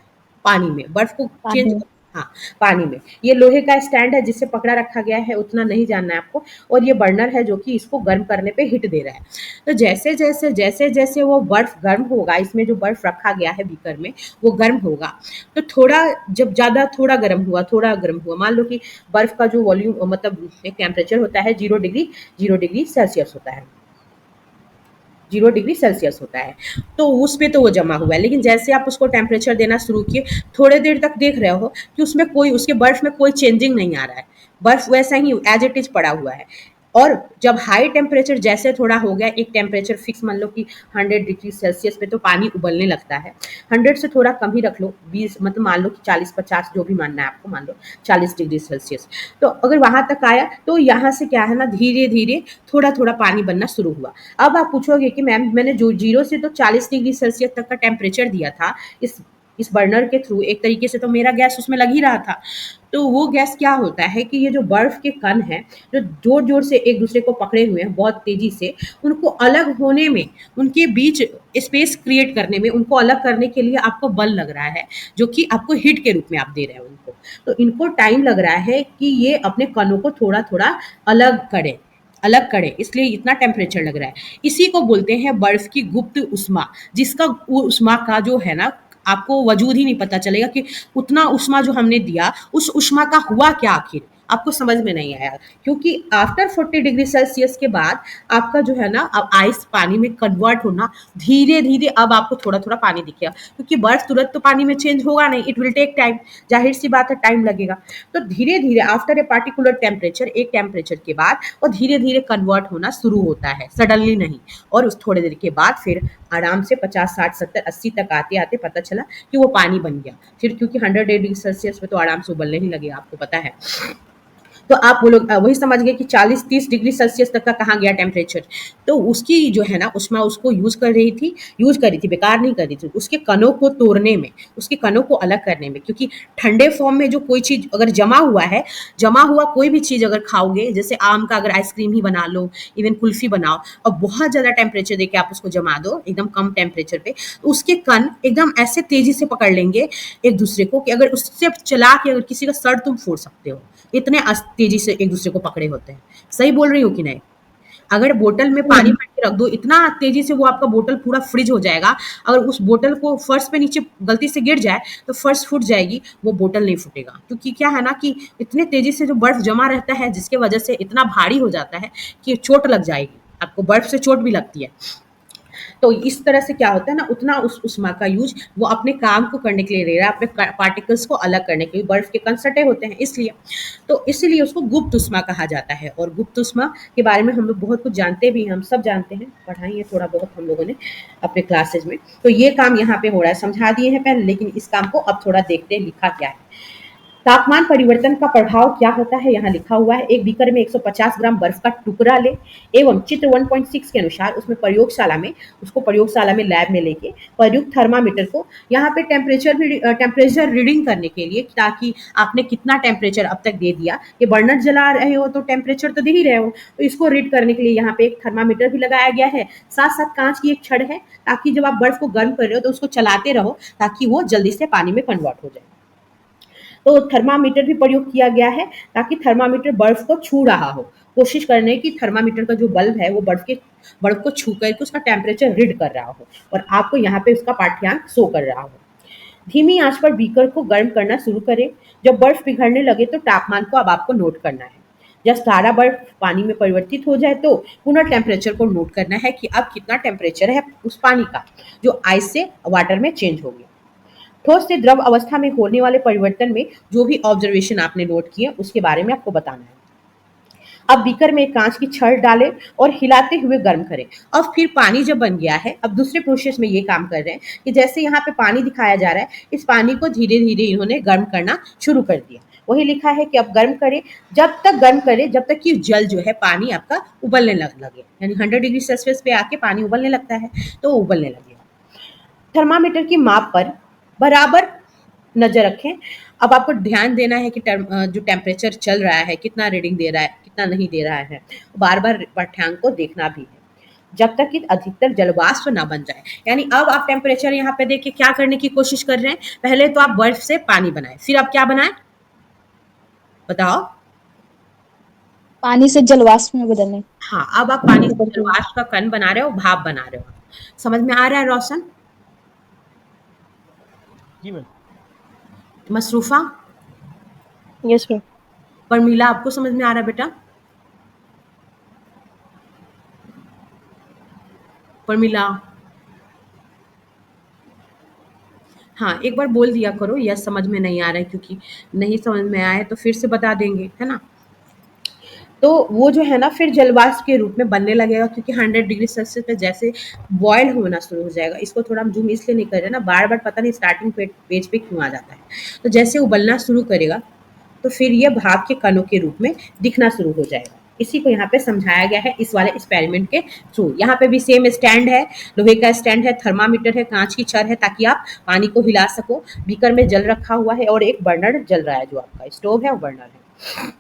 पानी में। बर्फ को चेंज, हाँ, पानी में। ये लोहे का स्टैंड है जिससे पकड़ा रखा गया है, उतना नहीं जानना है आपको। और ये बर्नर है जो कि इसको गर्म करने पे हीट दे रहा है। तो जैसे वो बर्फ गर्म होगा, इसमें जो बर्फ रखा गया है बीकर में वो गर्म होगा, तो थोड़ा जब ज़्यादा थोड़ा गर्म हुआ, मान लो कि बर्फ का जो वॉल्यूम मतलब एक टेम्परेचर होता है 0 डिग्री सेल्सियस होता है, 0 डिग्री सेल्सियस होता है। तो उस पे तो वो जमा हुआ है, लेकिन जैसे आप उसको टेम्परेचर देना शुरू किए, थोड़े देर तक देख रहे हो कि उसमें उसके बर्फ में कोई चेंजिंग नहीं आ रहा है। बर्फ वैसा ही एज इट इज पड़ा हुआ है। और जब हाई टेम्परेचर जैसे थोड़ा हो गया, एक टेम्परेचर फिक्स मान लो कि 100 डिग्री सेल्सियस पे तो पानी उबलने लगता है। 100 से थोड़ा कम ही रख लो, 20 मतलब मान लो कि 40-50 जो भी मानना है आपको, मान लो 40 डिग्री सेल्सियस। तो अगर वहां तक आया तो यहाँ से क्या है ना, धीरे धीरे थोड़ा थोड़ा पानी बनना शुरू हुआ। अब आप पूछोगे कि मैम मैंने जो 0 से तो 40 डिग्री सेल्सियस तक का टेम्परेचर दिया था इस बर्नर के थ्रू, एक तरीके से तो मेरा गैस उसमें लग ही रहा था। तो वो गैस क्या होता है कि ये जो बर्फ के कण हैं जो जोर जोर से एक दूसरे को पकड़े हुए हैं बहुत तेजी से, उनको अलग होने में, उनके बीच स्पेस क्रिएट करने में, उनको अलग करने के लिए आपको बल लग रहा है, जो कि आपको हीट के रूप में आप दे रहे हैं उनको। तो इनको टाइम लग रहा है कि ये अपने कणों को थोड़ा थोड़ा अलग करें। अलग करे, इसलिए इतना टेम्परेचर लग रहा है। इसी को बोलते हैं बर्फ की गुप्त उष्मा, जिसका वो उष्मा का जो है ना आपको वजूद ही नहीं पता चलेगा कि उतना उष्मा जो हमने दिया उस उष्मा का हुआ क्या आखिर, आपको समझ में नहीं आया। क्योंकि आफ्टर 40 डिग्री सेल्सियस के बाद आपका जो है ना अब आइस पानी में कन्वर्ट होना धीरे धीरे, अब आपको थोड़ा थोड़ा पानी दिखेगा, क्योंकि बर्फ तुरंत तो पानी में चेंज होगा नहीं, इट विल टेक टाइम, जाहिर सी बात है टाइम लगेगा। तो धीरे धीरे आफ्टर ए पार्टिकुलर टेम्परेचर, एक टेम्परेचर के बाद वो धीरे धीरे कन्वर्ट होना शुरू होता है, सडनली नहीं। और उस थोड़ी देर के बाद फिर आराम से 50, 60, 70, 80 तक आते आते पता चला कि वो पानी बन गया। फिर क्योंकि 100 डिग्री सेल्सियस में तो आराम से उबलने ही लगेगा, आपको पता है। तो आप वो लोग वही समझ गए कि 40-30 डिग्री सेल्सियस तक का कहाँ गया टेम्परेचर। तो उसकी जो है ना उष्मा उसको यूज कर रही थी, बेकार नहीं कर रही थी, उसके कणों को तोड़ने में, उसके कणों को अलग करने में। क्योंकि ठंडे फॉर्म में जो कोई चीज अगर जमा हुआ कोई भी चीज अगर खाओगे, जैसे आम का अगर आइसक्रीम ही बना लो, इवन कुल्फी बनाओ, और बहुत ज्यादा टेम्परेचर देके आप उसको जमा दो एकदम कम टेम्परेचर पे, तो उसके कण एकदम ऐसे तेजी से पकड़ लेंगे एक दूसरे को कि अगर उससे चला के अगर किसी का सर तुम फोड़ सकते हो, इतने तेजी से एक दूसरे को पकड़े होते हैं। सही बोल रही हूँ कि नहीं? अगर बोतल में पानी भर के रख दो, इतना तेजी से वो आपका बोतल पूरा फ्रिज हो जाएगा। अगर उस बोतल को फर्श पे नीचे गलती से गिर जाए तो फर्श फूट जाएगी, वो बोतल नहीं फूटेगा। क्योंकि क्या है ना कि इतने तेजी से जो बर्फ जमा रहता है, जिसके वजह से इतना भारी हो जाता है कि चोट लग जाएगी आपको, बर्फ से चोट भी लगती है। तो इस तरह से क्या होता है ना, उतना उस उष्मा का यूज वो अपने काम को करने के लिए ले रहा है, अपने पार्टिकल्स को अलग करने के लिए। बर्फ के कण सटे होते हैं इसलिए, तो इसीलिए उसको गुप्त उष्मा कहा जाता है। और गुप्त उष्मा के बारे में हम लोग बहुत कुछ जानते भी हैं, हम सब जानते हैं, पढ़ाई है थोड़ा बहुत हम लोगों ने अपने क्लासेज में। तो ये काम यहाँ पे हो रहा है, समझा दिए हैं पहले, लेकिन इस काम को अब थोड़ा देखते हैं लिखा क्या है। तापमान परिवर्तन का प्रभाव क्या होता है, यहाँ लिखा हुआ है। एक बीकर में 150 ग्राम बर्फ का टुकड़ा ले एवं चित्र 1.6 के अनुसार उसमें प्रयोगशाला में लैब में लेके प्रयुक्त थर्मामीटर को यहाँ पे टेम्परेचर रीडिंग करने के लिए, ताकि आपने कितना टेम्परेचर अब तक दे दिया, ये बर्नर जला रहे हो तो टेम्परेचर तो दे ही रहे हो, तो इसको रीड करने के लिए यहाँ पे एक थर्मामीटर भी लगाया गया है। साथ साथ कांच की एक छड़ है, ताकि जब आप बर्फ को गर्म कर रहे हो तो उसको चलाते रहो, ताकि वो जल्दी से पानी में कन्वर्ट हो जाए। तो थर्मामीटर भी प्रयोग किया गया है, ताकि थर्मामीटर बर्फ को छू रहा हो, कोशिश करने की थर्मामीटर का जो बल्ब है वो बर्फ को छू करके उसका टेम्परेचर रीड कर रहा हो, और आपको यहाँ पे उसका पाठ्यांक शो कर रहा हो। धीमी आंच पर बीकर को गर्म करना शुरू करें। जब बर्फ पिघलने लगे तो तापमान को अब आपको नोट करना है। जब सारा बर्फ पानी में परिवर्तित हो जाए तो पुनः टेम्परेचर को नोट करना है कि अब कितना टेम्परेचर है उस पानी का, जो आइस से वाटर में चेंज हो गया। ठोस से द्रव अवस्था में होने वाले परिवर्तन में जो भी ऑब्जर्वेशन आपने नोट किए उसके बारे में आपको बताना है। अब बीकर में कांच की छड़ डालें और हिलाते हुए गर्म करें। अब फिर पानी जब बन गया है, अब दूसरे प्रोसेस में ये काम कर रहे हैं कि जैसे यहाँ पे पानी दिखाया जा रहा है, इस पानी को धीरे धीरे इन्होंने गर्म करना शुरू कर दिया। वही लिखा है कि अब गर्म करें, जब तक गर्म करें जब तक कि जल जो है पानी आपका उबलने लगे, यानी 100 डिग्री सेल्सियस पे आके पानी उबलने लगता है तो वो उबलने लगेगा। थर्मामीटर की माप पर बराबर नजर रखें। अब आपको ध्यान देना है कि जो टेम्परेचर चल रहा है, कितना रीडिंग दे रहा है, कितना नहीं दे रहा है, बार बार पाठ्यांक को देखना भी है, जब तक कि अधिकतर जलवाष्प ना बन जाए। यानी अब आप टेम्परेचर यहाँ पे देख के क्या करने की कोशिश कर रहे हैं, पहले तो आप बर्फ से पानी बनाए, फिर आप क्या बनाए बताओ? पानी से जलवाष्प में बदलने। हाँ, अब आप पानी से जलवाष्प का कण बना रहे हो, भाप बना रहे हो। समझ में आ रहा है रोशन? जी ma'am. Masroofa, yes ma'am. Parmila, आपको समझ में आ रहा है बेटा? परमीला, हाँ एक बार बोल दिया करो यस समझ में नहीं आ रहा है, क्योंकि नहीं समझ में आया तो फिर से बता देंगे, है ना। तो वो जो है ना फिर जलवाष्प के रूप में बनने लगेगा, क्योंकि 100 डिग्री सेल्सियस पे जैसे बॉयल होना शुरू हो जाएगा। इसको थोड़ा हम जूम इसलिए नहीं कर रहे ना, बार बार पता नहीं स्टार्टिंग पेज पे क्यों आ जाता है। तो जैसे उबलना शुरू करेगा तो फिर ये भाप के कणों के रूप में दिखना शुरू हो जाएगा। इसी को यहाँ पे समझाया गया है इस वाले एक्सपेरिमेंट के थ्रू। यहाँ पे भी सेम स्टैंड है, लोहे का स्टैंड है, थर्मामीटर है, कांच की छड़ है, ताकि आप पानी को हिला सको। बीकर में जल रखा हुआ है और एक बर्नर जल रहा है, जो आपका स्टोव है वो बर्नर है।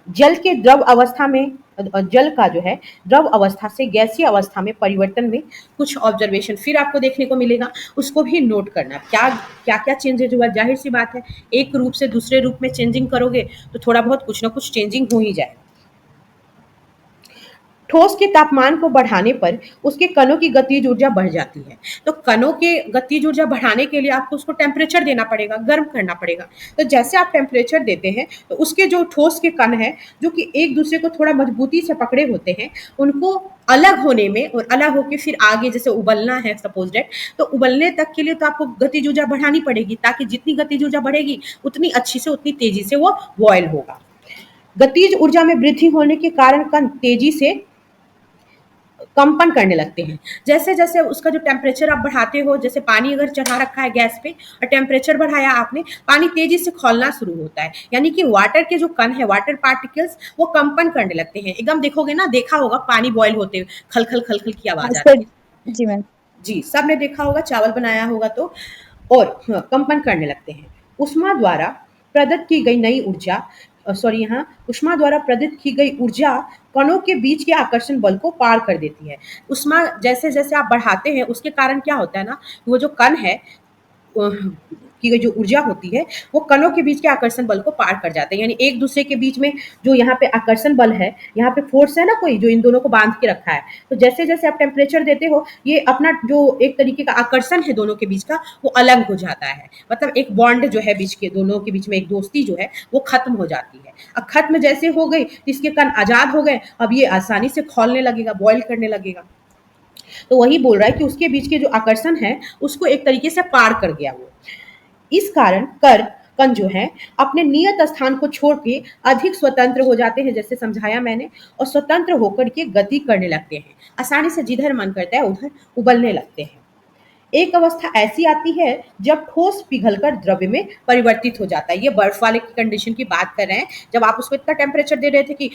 जल के द्रव अवस्था में जल का जो है द्रव अवस्था से गैसीय अवस्था में परिवर्तन में कुछ ऑब्जर्वेशन फिर आपको देखने को मिलेगा, उसको भी नोट करना। क्या चेंजेज हुआ, जाहिर सी बात है एक रूप से दूसरे रूप में चेंजिंग करोगे तो थोड़ा बहुत कुछ ना कुछ चेंजिंग हो ही जाएगा। ठोस के तापमान को बढ़ाने पर उसके कणों की गतिज ऊर्जा बढ़ जाती है। तो कणों के गतिज ऊर्जा बढ़ाने के लिए आपको उसको टेम्परेचर देना पड़ेगा, गर्म करना पड़ेगा। तो जैसे आप टेम्परेचर देते हैं तो उसके जो ठोस के कण हैं जो कि एक दूसरे को थोड़ा मजबूती से पकड़े होते हैं, उनको अलग होने में और अलग होके फिर आगे जैसे उबलना है सपोज डेट, तो उबलने तक के लिए तो आपको गतिज ऊर्जा बढ़ानी पड़ेगी, ताकि जितनी गतिज ऊर्जा बढ़ेगी उतनी अच्छी से उतनी तेजी से वो बॉयल होगा। गतिज ऊर्जा में वृद्धि होने के कारण कण तेजी से कंपन करने लगते हैं। जैसे जैसे उसका जो टेम्परेचर आप बढ़ाते हो, जैसे पानी अगर चढ़ा रखा है गैस पे और टेम्परेचर बढ़ाया आपने, पानी तेजी से खौलना शुरू होता है, यानी कि वाटर के जो कण है, वाटर पार्टिकल्स, वो कंपन करने लगते हैं। एकदम देखोगे ना, देखा होगा पानी बॉयल होते हुए खल खल खल खल की आवाज सर आती है। जी मैम। जी, सबने देखा होगा, चावल बनाया होगा तो। और कंपन करने लगते हैं। ऊष्मा द्वारा प्रदत्त की गई नई ऊर्जा सॉरी यहाँ ऊष्मा द्वारा प्रदत्त की गई ऊर्जा कणों के बीच के आकर्षण बल को पार कर देती है। ऊष्मा जैसे जैसे आप बढ़ाते हैं उसके कारण क्या होता है ना, वो जो कण है की गई जो ऊर्जा होती है वो कणों के बीच के आकर्षण बल को पार कर जाते हैं, यानी एक दूसरे के बीच में जो यहाँ पे आकर्षण बल है, यहाँ पे फोर्स है ना कोई जो इन दोनों को बांध के रखा है, तो जैसे जैसे आप टेम्परेचर देते हो ये अपना जो एक तरीके का आकर्षण है दोनों के बीच का वो अलग हो जाता है। मतलब एक बॉन्ड जो है बीच के दोनों के बीच में, एक दोस्ती जो है वो खत्म हो जाती है। अब खत्म जैसे हो गई तो इसके कण आजाद हो गए, अब ये आसानी से खौलने लगेगा, बॉयल करने लगेगा। तो वही बोल रहा है कि उसके बीच के जो आकर्षण है उसको एक तरीके से पार कर गया वो। इस कारण कण जो है अपने नियत स्थान को छोड़ के अधिक स्वतंत्र हो जाते हैं, जैसे समझाया मैंने, और स्वतंत्र होकर के गति करने लगते हैं, आसानी से जिधर मन करता है उधर उबलने लगते हैं। एक अवस्था ऐसी आती है जब ठोस पिघलकर द्रव्य में परिवर्तित हो जाता है। ये बर्फ वाले की कंडीशन की बात कर रहे हैं, जब आप उसको इतना टेम्परेचर दे रहे थे कि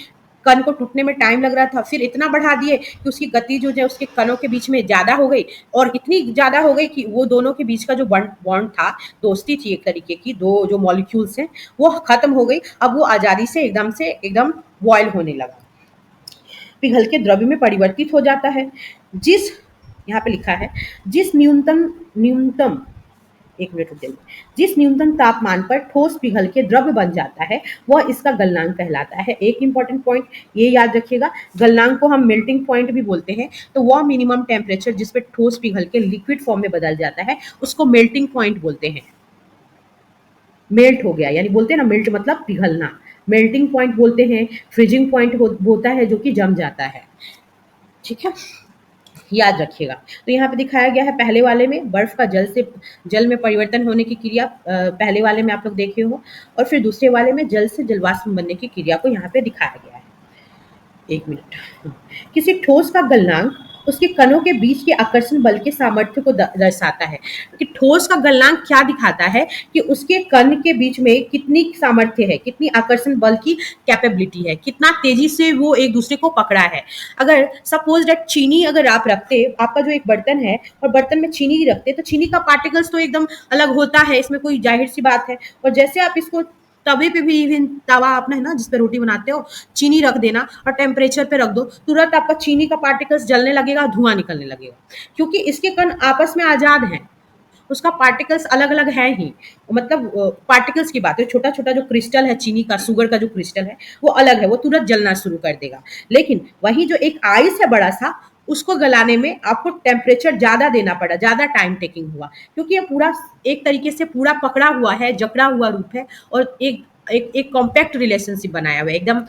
कण को टूटने में टाइम लग रहा था, फिर इतना बढ़ा दिए कि उसकी गति जो है उसके कणों के बीच में ज़्यादा हो गई, और इतनी ज़्यादा हो गई कि वो दोनों के बीच का जो बॉन्ड था, दोस्ती थी एक तरीके की, दो जो मॉलिक्यूल्स हैं वो खत्म हो गई। अब वो आज़ादी से एकदम बॉयल होने लगा, पिघल के द्रव्य में परिवर्तित हो जाता है। जिस यहाँ पे लिखा है जिस न्यूनतम एक मिनट रुक जाइए, जिस न्यूनतम तापमान पर ठोस पिघल के द्रव्य बन जाता है वह इसका गलनांक कहलाता है। एक इंपॉर्टेंट पॉइंट ये याद रखिएगा, गलनांक को हम मेल्टिंग पॉइंट भी बोलते हैं। तो वह मिनिमम टेम्परेचर जिस पे ठोस पिघल के लिक्विड फॉर्म में बदल जाता है उसको मेल्टिंग पॉइंट बोलते हैं। मेल्ट हो गया यानी बोलते हैं ना, मेल्ट मतलब पिघलना, मेल्टिंग पॉइंट बोलते हैं। फ्रीजिंग पॉइंट होता है जो कि जम जाता है। ठीक है, याद रखिएगा। तो यहाँ पे दिखाया गया है पहले वाले में बर्फ का जल में परिवर्तन होने की क्रिया, पहले वाले में आप लोग देखे हो, और फिर दूसरे वाले में जल से जलवाष्प बनने की क्रिया को यहाँ पे दिखाया गया है। एक मिनट, किसी ठोस का गलनांक उसके कणों के बीच के आकर्षण बल के सामर्थ्य को दर्शाता है। कि ठोस का गलनांक क्या दिखाता है कि उसके कण के बीच में कितनी सामर्थ्य है, कितनी आकर्षण बल की कैपेबिलिटी है, कितना तेजी से वो एक दूसरे को पकड़ा है। अगर सपोज दैट चीनी अगर आप रखते, आपका जो एक बर्तन है और बर्तन में चीनी ही रखते, तो चीनी का पार्टिकल्स तो एकदम अलग होता है, इसमें कोई जाहिर सी बात है। और जैसे आप इसको तवे पे भी, इवन तवा अपना है ना जिस पे रोटी बनाते हो, चीनी रख देना और टेम्परेचर पे रख दो, तुरंत आपका चीनी का पार्टिकल्स जलने लगेगा, धुआं निकलने लगेगा, क्योंकि इसके कण आपस में आजाद हैं, उसका पार्टिकल्स अलग अलग है ही। मतलब पार्टिकल्स की बात है, छोटा छोटा जो क्रिस्टल है चीनी का, शुगर का जो क्रिस्टल है वो अलग है, वो तुरंत जलना शुरू कर देगा। लेकिन वही जो एक आइस है बड़ा सा, उसको गलाने में आपको टेम्परेचर ज़्यादा देना पड़ा, ज़्यादा टाइम टेकिंग हुआ, क्योंकि ये पूरा एक तरीके से पूरा पकड़ा हुआ है, जकड़ा हुआ रूप है, और एक एक एक कॉम्पैक्ट रिलेशनशिप बनाया हुआ है, एकदम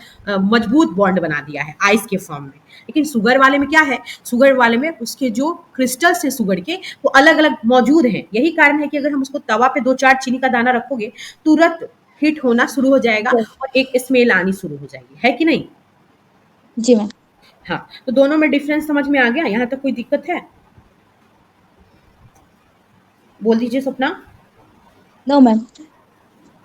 मजबूत बॉन्ड बना दिया है आइस के फॉर्म में। लेकिन शुगर वाले में क्या है, शुगर वाले में उसके जो क्रिस्टल्स है शुगर के वो अलग अलग मौजूद हैं। यही कारण है कि अगर हम उसको तवा पे 2-4 चीनी का दाना रखोगे, तुरंत हिट होना शुरू हो जाएगा और एक स्मेल आनी शुरू हो जाएगी, है कि नहीं? जी मैम। हाँ, तो दोनों में डिफरेंस समझ में आ गया? यहाँ तक कोई दिक्कत है? बोल दीजिए सपना। No ma'am.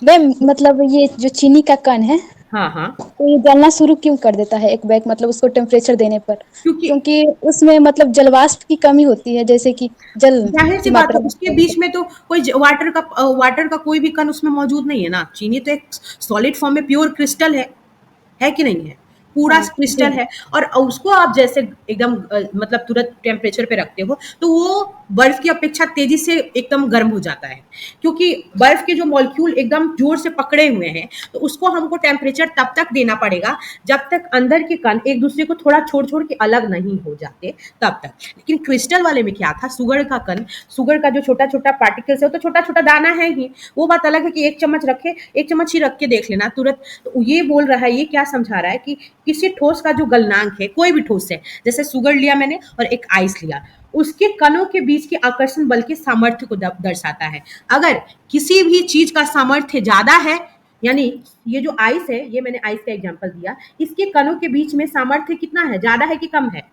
मैम मतलब ये जो चीनी का कण है हाँ हाँ, तो ये जलना शुरू क्यों कर देता है एक बैग, मतलब उसको टेम्परेचर देने पर? क्योंकि क्योंकि उसमें मतलब जलवाष्प की कमी होती है, जैसे कि जल जाहिर सी की बात है मात्रा उसके बीच में तो कोई वाटर का कोई भी कण उसमें मौजूद नहीं है ना। चीनी तो एक सॉलिड फॉर्म में प्योर क्रिस्टल है कि नहीं है? पूरा हाँ क्रिस्टल जी है, और उसको आप जैसे एकदम मतलब तुरंत टेम्परेचर पे रखते हो तो वो बर्फ की अपेक्षा तेजी से एकदम गर्म हो जाता है, क्योंकि बर्फ के जो मॉलिक्यूल एकदम जोर से पकड़े हुए हैं, तो उसको हमको टेम्परेचर तब तक देना पड़ेगा जब तक अंदर के कण एक दूसरे को थोड़ा छोड़ छोड़ के अलग नहीं हो जाते तब तक। लेकिन क्रिस्टल वाले में क्या था, सुगर का कण, सुगर का जो छोटा छोटा पार्टिकल्स है वो तो छोटा छोटा दाना है ही, वो बात अलग है कि एक चम्मच रखे, एक चम्मच ही रख के देख लेना तुरंत। तो ये बोल रहा है, ये क्या समझा रहा है कि किसी ठोस का जो गलनांक है, कोई भी ठोस है, जैसे सुगर लिया मैंने और एक आइस लिया, उसके कणों के बीच के आकर्षण बल के सामर्थ्य को दर्शाता है। अगर किसी भी चीज का सामर्थ्य ज्यादा है, यानी ये जो आइस है, ये मैंने आइस का एग्जांपल दिया, इसके कणों के बीच में सामर्थ्य कितना है, ज्यादा है कि कम है,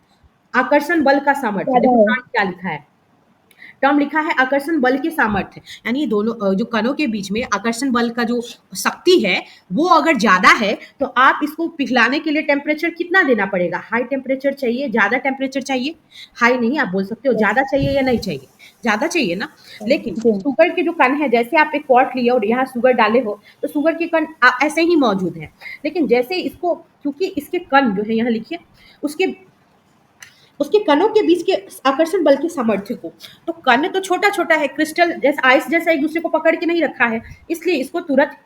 आकर्षण बल का सामर्थ्य। ज्यादा देखो है। टर्म क्या लिखा है, टर्म लिखा है आकर्षण बल के सामर्थ्य, यानी दोनों जो कणों के बीच में आकर्षण बल का जो शक्ति है वो अगर ज्यादा है, तो आप इसको पिघलाने के लिए टेम्परेचर कितना देना पड़ेगा, हाई टेम्परेचर चाहिए, ज्यादा टेम्परेचर चाहिए, हाई नहीं, आप बोल सकते हो ज्यादा चाहिए या नहीं चाहिए, ज्यादा चाहिए ना। लेकिन जी शुगर के जो कण है, जैसे आप एक पॉट लिए और यहाँ शुगर डाले हो, तो शुगर के कण ऐसे ही मौजूद है, लेकिन जैसे इसको, क्योंकि इसके कण जो है यहाँ लिखिए, उसके उसके कणों के बीच के आकर्षण बल के सामर्थ्य को, तो कण तो छोटा छोटा है, क्रिस्टल जैसा आइस जैसा एक दूसरे को पकड़ के नहीं रखा है, इसलिए इसको तुरंत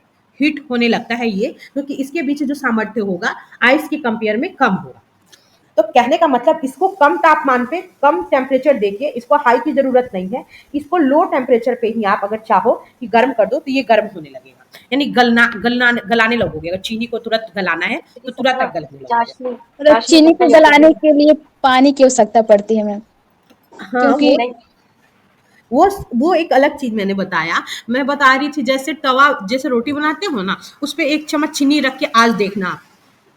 हीट होने लगता है ये, क्योंकि इसके बीच जो सामर्थ्य होगा आइस के कंपेयर में कम होगा। तो कहने का मतलब, इसको कम तापमान पे कम टेम्परेचर देके, इसको हाई की जरूरत नहीं है, इसको लो टेम्परेचर पे ही आप अगर चाहो कि गर्म कर दो तो ये गर्म होने लगेगा, यानी गलाने लगोगे। अगर चीनी को तुरंत गलाना है तो तुरंत आप गलाने लगोगे। चाशनी मतलब चाशनी चीनी को बनता है गलाने जैसे के लिए पानी की आवश्यकता पड़ती है मैम, हाँ, क्योंकि नहीं। वो एक अलग चीज मैंने बताया, मैं बता रही थी जैसे तवा, जैसे रोटी बनाते हो ना, उस पे एक चम्मच चीनी रख के आज देखना आप,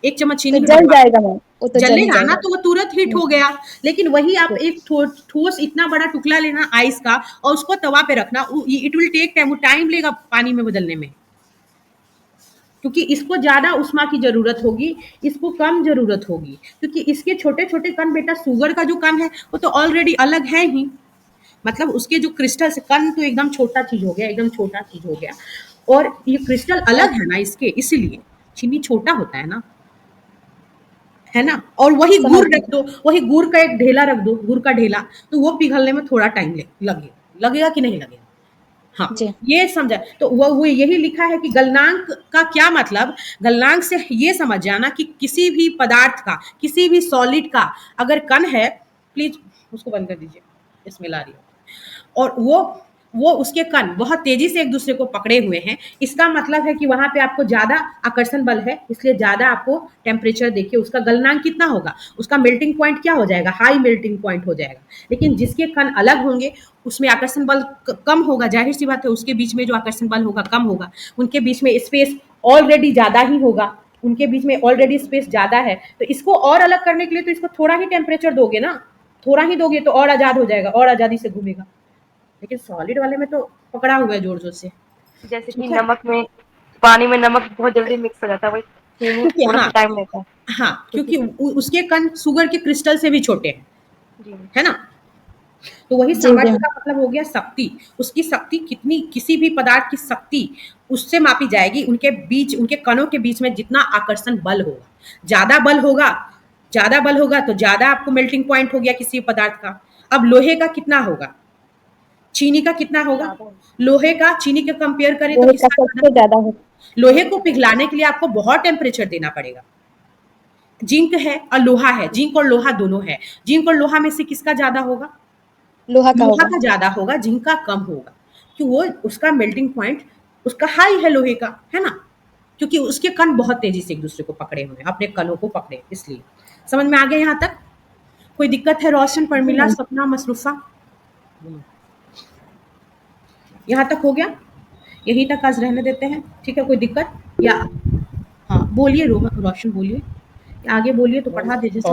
एक चम्मच तो चीनी भी जल डलवा, जाएगा मैम, वो तो जल ही जलेगा ना, जाएगा। तो वो तुरंत हीट हो गया। लेकिन वही आप जी एक ठोस इतना बड़ा टुकड़ा लेना आइस का और उसको तवा पे रखना, इट विल टेक टाइम, वो टाइम लेगा पानी में बदलने में, क्योंकि इसको ज्यादा उष्मा की जरूरत होगी, इसको कम जरूरत होगी, क्योंकि इसके छोटे छोटे कण, बेटा शुगर का जो कण है वो तो ऑलरेडी अलग है ही, मतलब उसके जो क्रिस्टल से कण तो एकदम छोटा चीज हो गया, एकदम छोटा चीज हो गया, और ये क्रिस्टल अलग है ना इसके, इसीलिए चीनी छोटा होता है ना। और वही समझ गुड़ रख दो, वही गुड़ का एक ढेला रख दो, गुड़ का ढेला, तो वो पिघलने में थोड़ा टाइम लगेगा कि नहीं लगेगा। हाँ, जी ये समझा। तो वो यही लिखा है कि गलनांक का क्या मतलब, गलनांक से ये समझ जाना कि किसी भी पदार्थ का, किसी भी सॉलिड का अगर कण है, प्लीज उसको बंद कर दीजिए, इसमें ला रही है, और वो उसके कण बहुत तेजी से एक दूसरे को पकड़े हुए हैं, इसका मतलब है कि वहां पे आपको ज्यादा आकर्षण बल है, इसलिए ज्यादा आपको टेम्परेचर देखिए उसका गलनांक कितना होगा, उसका मेल्टिंग पॉइंट क्या हो जाएगा, हाई मेल्टिंग पॉइंट हो जाएगा। लेकिन जिसके कण अलग होंगे उसमें आकर्षण बल कम होगा, जाहिर सी बात है, उसके बीच में जो आकर्षण बल होगा कम होगा, उनके बीच में स्पेस ऑलरेडी ज्यादा ही होगा, उनके बीच में ऑलरेडी स्पेस ज्यादा है, तो इसको और अलग करने के लिए तो इसको थोड़ा ही टेम्परेचर दोगे ना, थोड़ा ही दोगे तो और आजाद हो जाएगा, और आजादी से घूमेगा। लेकिन सॉलिड वाले में तो पकड़ा हुआ है जोर जोर से, जैसे कि ठीक है। नमक में, पानी में नमक बहुत जल्दी मिक्स हो जाता है, वही चीनी क्योंकि थोड़ा सा हाँ, टाइम लेता है। हाँ, क्योंकि उसके कण शुगर के क्रिस्टल से भी छोटे हैं, जी है ना। तो वही जी जी सामर्थ्य का मतलब हो गया शक्ति, उसकी शक्ति कितनी, किसी भी पदार्थ की शक्ति उससे मापी जाएगी, उनके बीच, उनके कणों के बीच में जितना आकर्षण बल होगा, ज्यादा बल होगा, ज्यादा बल होगा तो ज्यादा आपको मेल्टिंग पॉइंट हो गया किसी पदार्थ का। अब लोहे का कितना होगा, चीनी का कितना होगा, ज्यादा। लोहे का चीनी के कंपेयर करें तो लोहे का किसका ज्यादा सबसे होगा? ज्यादा है। लोहे को पिघलाने के लिए आपको बहुत टेम्परेचर देना पड़ेगा। जिंक है और लोहा है, जिंक और लोहा दोनों है, जिंक और लोहा में से किसका ज्यादा होगा, लोहा का लोहा होगा। का ज्यादा होगा, जिंक का कम होगा, कि वो उसका मेल्टिंग पॉइंट उसका हाई है लोहे का, है ना, क्योंकि उसके कण बहुत तेजी से एक दूसरे को पकड़े हुए हैं, अपने कणों को पकड़े, इसलिए। समझ में आ गया यहाँ तक, कोई दिक्कत है रोशन, जी परमिला, मैम। सपना, मसरूफा, यहाँ तक हो गया, यहीं तक आज रहने देते हैं, ठीक है, कोई दिक्कत या, हाँ बोलिए रोशन बोलिए, आगे बोलिए तो पढ़ा दे जैसे।